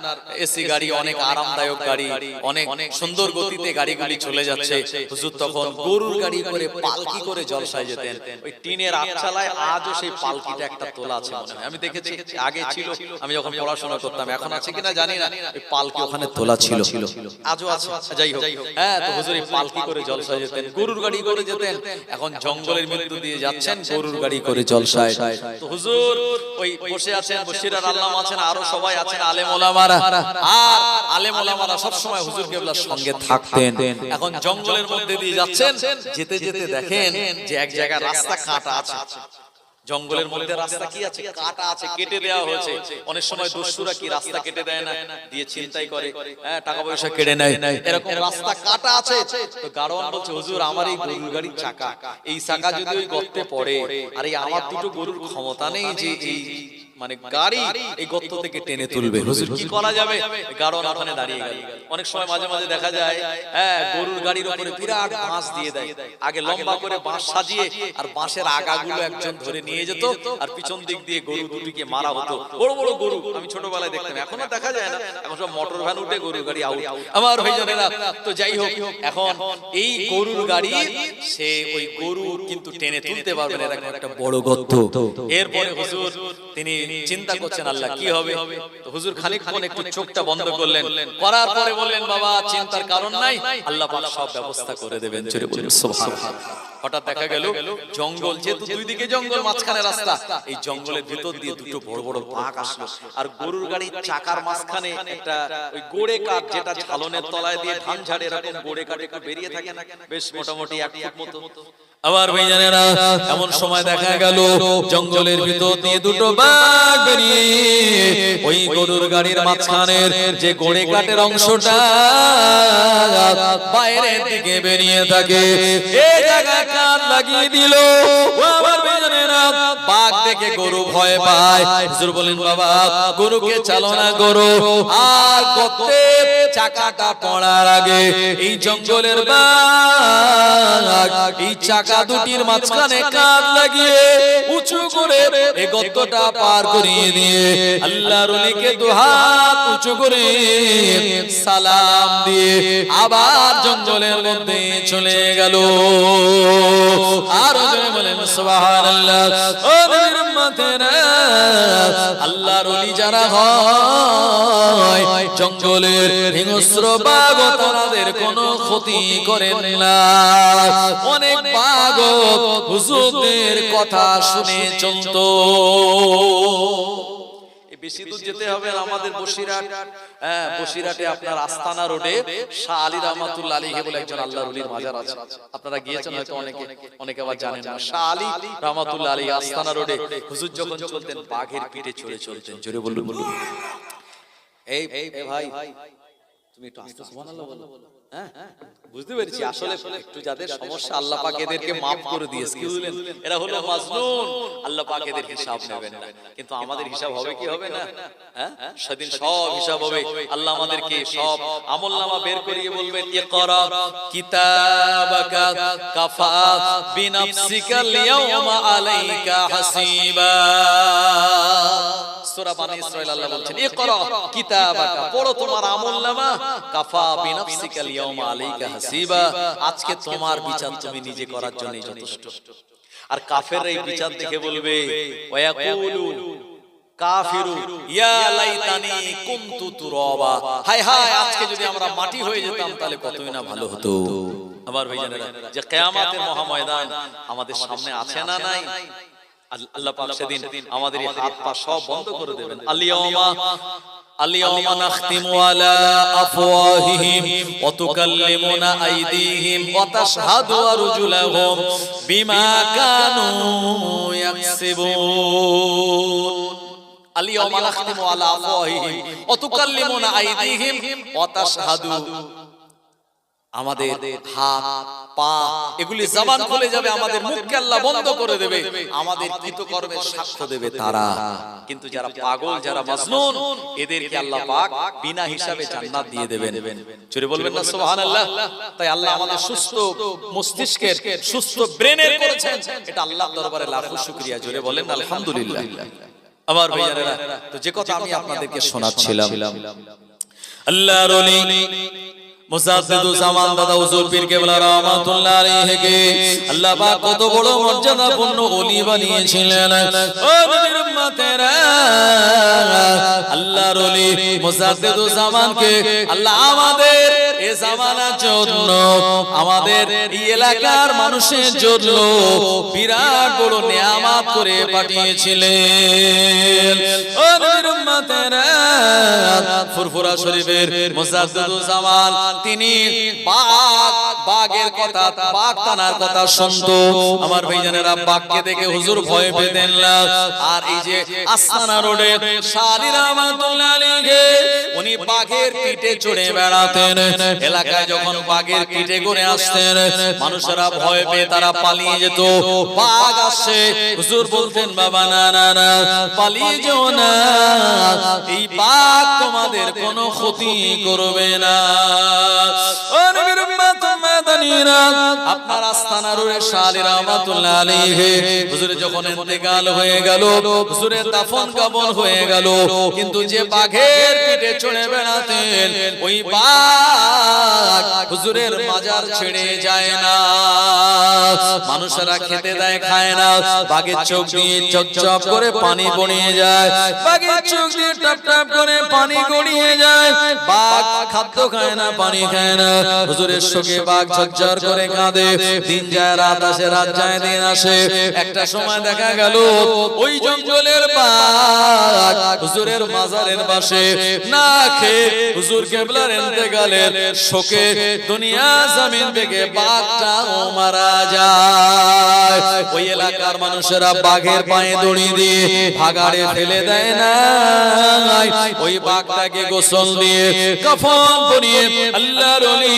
এসি গাড়ি, অনেক আরামদায়ক গাড়ি, অনেক সুন্দর গতিতে গাড়িগুলি চলে যাচ্ছে। হুজুর তখন গরুর গাড়ি করে পালকি করে জলসায় যেতেন। ওই টিনের আটচালায় আজও সেই পালকিটা একটা তোলা আছে মনে হয়, আমি দেখেছি। আগে ছিল, আমি যখন পড়াশোনা করতাম, এখন আছে কিনা জানি না, ওই পালকি ওখানে তোলা ছিল, আজও আছে। যাই হোক, তো হুজুর এই পালকি করে জলসায় যেতেন, গরুর গাড়ি করে যেতেন। এখন জঙ্গলের মধ্যে দিয়ে যাচ্ছেন গরুর গাড়ি করে জলসায়। তো হুজুর ওই বসে আছেন, বসিরার আল্লামা আছেন, আরো সবাই আছেন, আলেম ওলামারা। আর আলেম ওলামারা সব সময় হুজুর কেবলার সঙ্গে থাকতেন। এখন জঙ্গলের মধ্যে দিয়ে যাচ্ছেন, যেতে যেতে দেখেন যে এক জায়গায় রাস্তা কাটা আছে। জঙ্গলের মধ্যে রাস্তা কি আছে, কাটা আছে, কেটে দেওয়া হয়েছে। অনেক সময় দস্যুরা কি রাস্তা কেটে দেয় না, দিয়ে ছিনতাই করে, টাকা পয়সা কেড়ে নেয়, এরকম রাস্তা কাটা আছে। তো গাড়োয়ান বলছে, হুজুর আমার এই গরুর গাড়ির চাকা, এই চাকা যদি ওই গর্তে পড়ে, আর এই আমার দুটো গরুর ক্ষমতা নেই যে এই মানে গাড়ি এই গর্ত থেকে টেনে তুলবে, হুজুর কি করা যাবে? গাড়োয়ান ওখানে দাঁড়িয়ে গেল। অনেক সময় মাঝে মাঝে দেখা যায় গরুর গাড়ির উপরে বিরাট বাঁশ দিয়ে দেয়, আগে লম্বা করে বাঁশ সাজিয়ে, আর বাঁশের আগাগুলো একজন ধরে নিয়ে যেত, আর পিছন দিক দিয়ে গরু দুটিকে মারা হতো। বড় বড় গরু আমি ছোটবেলায় দেখতাম, এখনো দেখা যায় না, এখন সব মোটর ভ্যান উঠে গরুর গাড়ি আউট আমার হয়ে যাবে না। তো যাই হোক, এখন এই গরুর গাড়ি সে ওই গরু কিন্তু টেনে তুলতে পারবে না, এরকম একটা বড় গর্ত। এরপরে হুজুর তিনি চিন্তা করছেন আল্লাহ কি হবে। তো হুজুর খানিকক্ষণ একটু চোখটা বন্ধ করলেন, করার পরে বললেন, বাবা চিন্তার কারণ নাই, আল্লাহ পাক সব ব্যবস্থা করে দেবেন। জোরে বলুন সুবহানাল্লাহ। হঠাৎ দেখা গেল জঙ্গল, যেহেতু দুই দিকে জঙ্গল, মাঝখানে রাস্তা, এই জঙ্গলের ভিতর দিয়ে দুটো বড় বড় বাঘ আসলো, আর গরুর গাড়ির চাকার মাঝখানে একটা ওই গোড়ে কাঠ, যেটা ঝালনের তলায় দিয়ে ধান ঝাড়ে, এরকম গোড়ে কাঠ একটু বেরিয়ে থাকে না, বেশ মোটামুটি 1 ফুট মতো। আবার ভাইজানেরা এমন সময় দেখা গেল জঙ্গলের ভিতর দিয়ে দুটো বাঘ বেরিয়ে ওই গরুর গাড়ির মাঝখানের যে গোড়ে কাঠের অংশটা বাইরের দিকে বেরিয়ে থাকে, এই জায়গায় কাঠ লাগিয়ে দিল। আবার ভাইজানেরা বাঘ দেখে গরু ভয় পায়। হুজুর বলেন, বাবা গরুকে চালনা করো, আর গর্তে চাকাটা পড়ার আগে এই জঙ্গলের বাঘ এই চাকা দুটির মাঝখানে কাঠ লাগিয়ে উঁচু করে এই গর্তটা পার করিয়ে দিয়ে আল্লাহর ওলিকে দুহাত উঁচু করে সালাম দিয়ে আবার জঙ্গলের মধ্যে চলে গেল। আর জোরে বলেন সুবহানাল্লাহ। ও নবীর উম্মতেরা, আল্লাহর ওলি যারা হয় জঙ্গলের হিংস্র বাঘ তাদের কোনো ক্ষতি করেন না। অনেক বাঘ হুজুরদের কথা শুনে চলতো। বেশি দূর যেতে হবে আমাদের বসিরহাট, বসিরহাটে আপনার আস্তানা রোডে শাহ আলী রহমাতুল্লাহ আলাইহি বলে একজন আল্লাহর ওলির মাজার আছে। আপনারা গিয়েছেন হয়তো, অনেকে আবার জানেন না। শাহ আলী রহমাতুল্লাহ আলাইহি আস্তানা রোডে হুজুর যখন চলতেন বাঘের পিঠে চড়ে চলতেন। জোরে বলুন। এই ভাই তুমি একটু আস্তে সুবহানাল্লাহ বলো। বুঝতে পেরেছি, আসলে একটু যাদের সমস্যা আল্লাহ পাক এদেরকে maaf করে দিয়েছে, কি বুঝলেন? এরা হলো মাজনুন, আল্লাহ পাক এদের হিসাব নেবেন না, কিন্তু আমাদের হিসাব হবে কি হবে না? সেদিন সব হিসাব হবে। আল্লাহ আমাদেরকে সব আমলনামা বের করিয়ে বলবেন, ইকরা কিতাবাকা কাফা বিনাফসিকাল ইয়াওমা আলাইকা হাসিবা। সূরা বানী ইসরাঈল আল্লাহ বলছেন, ইকরা কিতাবাকা, পড়ো তোমার আমলনামা, কাফা বিনাফসিকাল ইয়াওমা আলাইকা হাসিবা, আজকে তোমার বিচার তুমি নিজে করার জন্য যথেষ্ট। আর কাফেররা এই বিচার দেখে বলবে, ওয়ায়াকুলু কাফিরু ইয়া লাইতানি কুনতু তুরাবা, হায় হায় আজকে যদি আমরা মাটি হয়ে যেতাম তাহলে কতই না ভালো হতো। আবার ভাইজানেরা, যে কিয়ামতের মহা ময়দান আমাদের সামনে আছে না নাই, আল্লাহ পাক সেদিন আমাদের এই হাত পা সব বন্ধ করে দেবেন। اليوم نختم على أفواههم وتكلمنا أيديهم وتشهد أرجلهم بما كانوا يكسبون اليوم نختم على أفواههم وتكلمنا أيديهم وتشهد আমাদের হাত পা এগুলি জবান খুলে যাবে, আমাদের মুখকে আল্লাহ বন্ধ করে দেবে, আমাদের কৃতকর্মের সাক্ষ্য দেবে তারা। কিন্তু যারা পাগল, যারা মাজনুন, এদেরকে আল্লাহ পাক বিনা হিসাবে জান্নাত দিয়ে দেবেন। জোরে বলবেন না সুবহানাল্লাহ। তাই আল্লাহ আমাদের সুস্থ মস্তিষ্কের, সুস্থ ব্রেনের করেছেন, এটা আল্লাহর দরবারে লাখো শুকরিয়া। জোরে বলেন আলহামদুলিল্লাহ। আমার ভাইয়ারা, তো যে কথা আমি আপনাদেরকে শোনাচ্ছিলাম, আল্লাহর ওলি মুজাদ্দিদুজ জামান দাদা হুজুর পীর কেবলা রাহমাতুল্লাহ আলাইহি আল্লাহ পাক কত বড় মর্যাদাপূর্ণ ওলি বানিয়েছিলেন। ও নবীর উম্মতেরা, আল্লাহর ওলি মুজাদ্দিদুজ জামানকে আল্লাহ আমাদের এই জামানার জন্য, আমাদের এই এলাকার মানুষের জন্য বিরাট বড় নিয়ামত করে পাঠিয়েছিলেন। ও নবীর উম্মতেরা, ফুরফুরা শরীফের মুজাদ্দিদুজ জামান তিনি বাঘের কথা, বাঘ টানার কথা শুনতো। আমার ভাইজানেরা, বাঘকে দেখে হুজুর ভয় পেতেন না। আর এই যে আস্তানা রোডে শাহ আলী রহমাতুল্লাহ আলাইহি, উনি বাঘের পিঠে চড়ে বেড়াতেন। এলাকায় যখন বাঘের পিঠে করে আসতেন, মানুষেরা ভয় পেয়ে তারা পালিয়ে যেত। বাঘ আসছে, হুজুর বলতেন বাবা না না না, পালিয়ে যেও না, এই বাঘ তোমাদের কোনো ক্ষতি করবে না। আপনার আস্তানা রোডে শাহ আলী রহমাতুল্লাহ আলাইহি হুজুরের যখন ইন্তেকাল হয়ে গেল, হুজুরের দাফন কাফন হয়ে গেল, কিন্তু যে বাঘের পিঠে চড়ে বেড়াতেন, ওই বাঘ হুজুরের মাজার ছেড়ে যায় না। মানুষেরা খেতে দেয়, খায় না, বাঘের চোখ দিয়ে চপচপ করে পানি পড়িয়ে যায়, বাঘের চোখ দিয়ে টপ টপ করে পানি গড়িয়ে যায়। বাঘ খাদ্য খায় না, পানি খায় না। হুজুরের শোকে বাঘ ঝরঝর করে কাঁদে। দিন যায়, রাত আসে, রাত যায়, দিন আসে। একটা সময় দেখা গেল ওই জঙ্গলের বাঘ হুজুরের মাজারের পাশে না খেয়ে হুজুর কেবলার ইন্তেকালের শোকে দুনিয়া জমিন থেকে বাঘটাও মারা যায়। ওই এলাকার মানুষেরা বাঘের পায়ে দড়ি দিয়ে ভাগাড়ে ফেলে দেয় না, ওই বাঘটাকে গোসল দিয়ে কাফন পরিয়ে আল্লাহর ওলি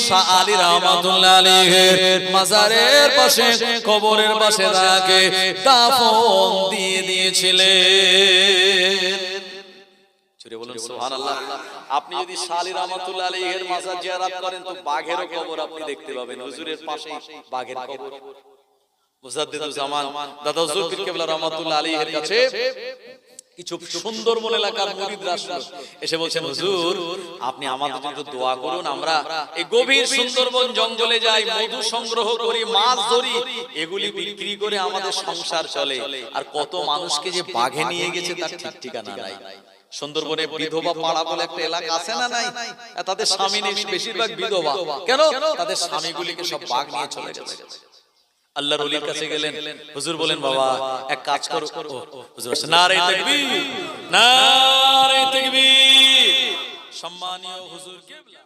শাহ আলী রহমাতুল্লাহ আলাইহির মাজারের পাশে, কবরের পাশে তাকে দাফন দিয়ে দিয়েছিলেন। জোরে বলুন সুবহানাল্লাহ। আপনি যদি শাহ আলী রহমাতুল্লাহ আলাইহির মাজার জিয়ারত করেন, তো বাঘেরও কবর আপনি দেখতে পাবেন, হুজুরের পাশে বাঘের কবর। মুজাদ্দিদুজ জামান দাদা হুজুর পীর কেবলা রহমাতুল্লাহ আলাইহির কাছে কিছু সুন্দরবন এলাকার মুরিদরা আসলো, এসে বলছেন হুজুর আপনি আমাদের জন্য দোয়া করুন, আমরা এই গভীর সুন্দরবন জঙ্গলে যাই, মধু সংগ্রহ করি, মাছ ধরি, এগুলি বিক্রি করে আমাদের সংসার চলে, আর কত মানুষকে যে বাঘে নিয়ে গেছে তার ঠিক ঠিকানা নাই। সুন্দরবনে বিধবা পাড়া বলে একটা এলাকা আছে না নাই? তাদের স্বামী নেই, বেশিরভাগ বিধবা। কেন? তাদের স্বামীগুলিকে সব বাঘ নিয়ে চলে গেছে। আল্লাহর ওলির কাছে গেলেন, হুজুর বলেন বাবা এক কাজ করো। হুজুর বলেন নারে তাকবীর, নারে তাকবীর। সম্মানীয় হুজুর কেবলা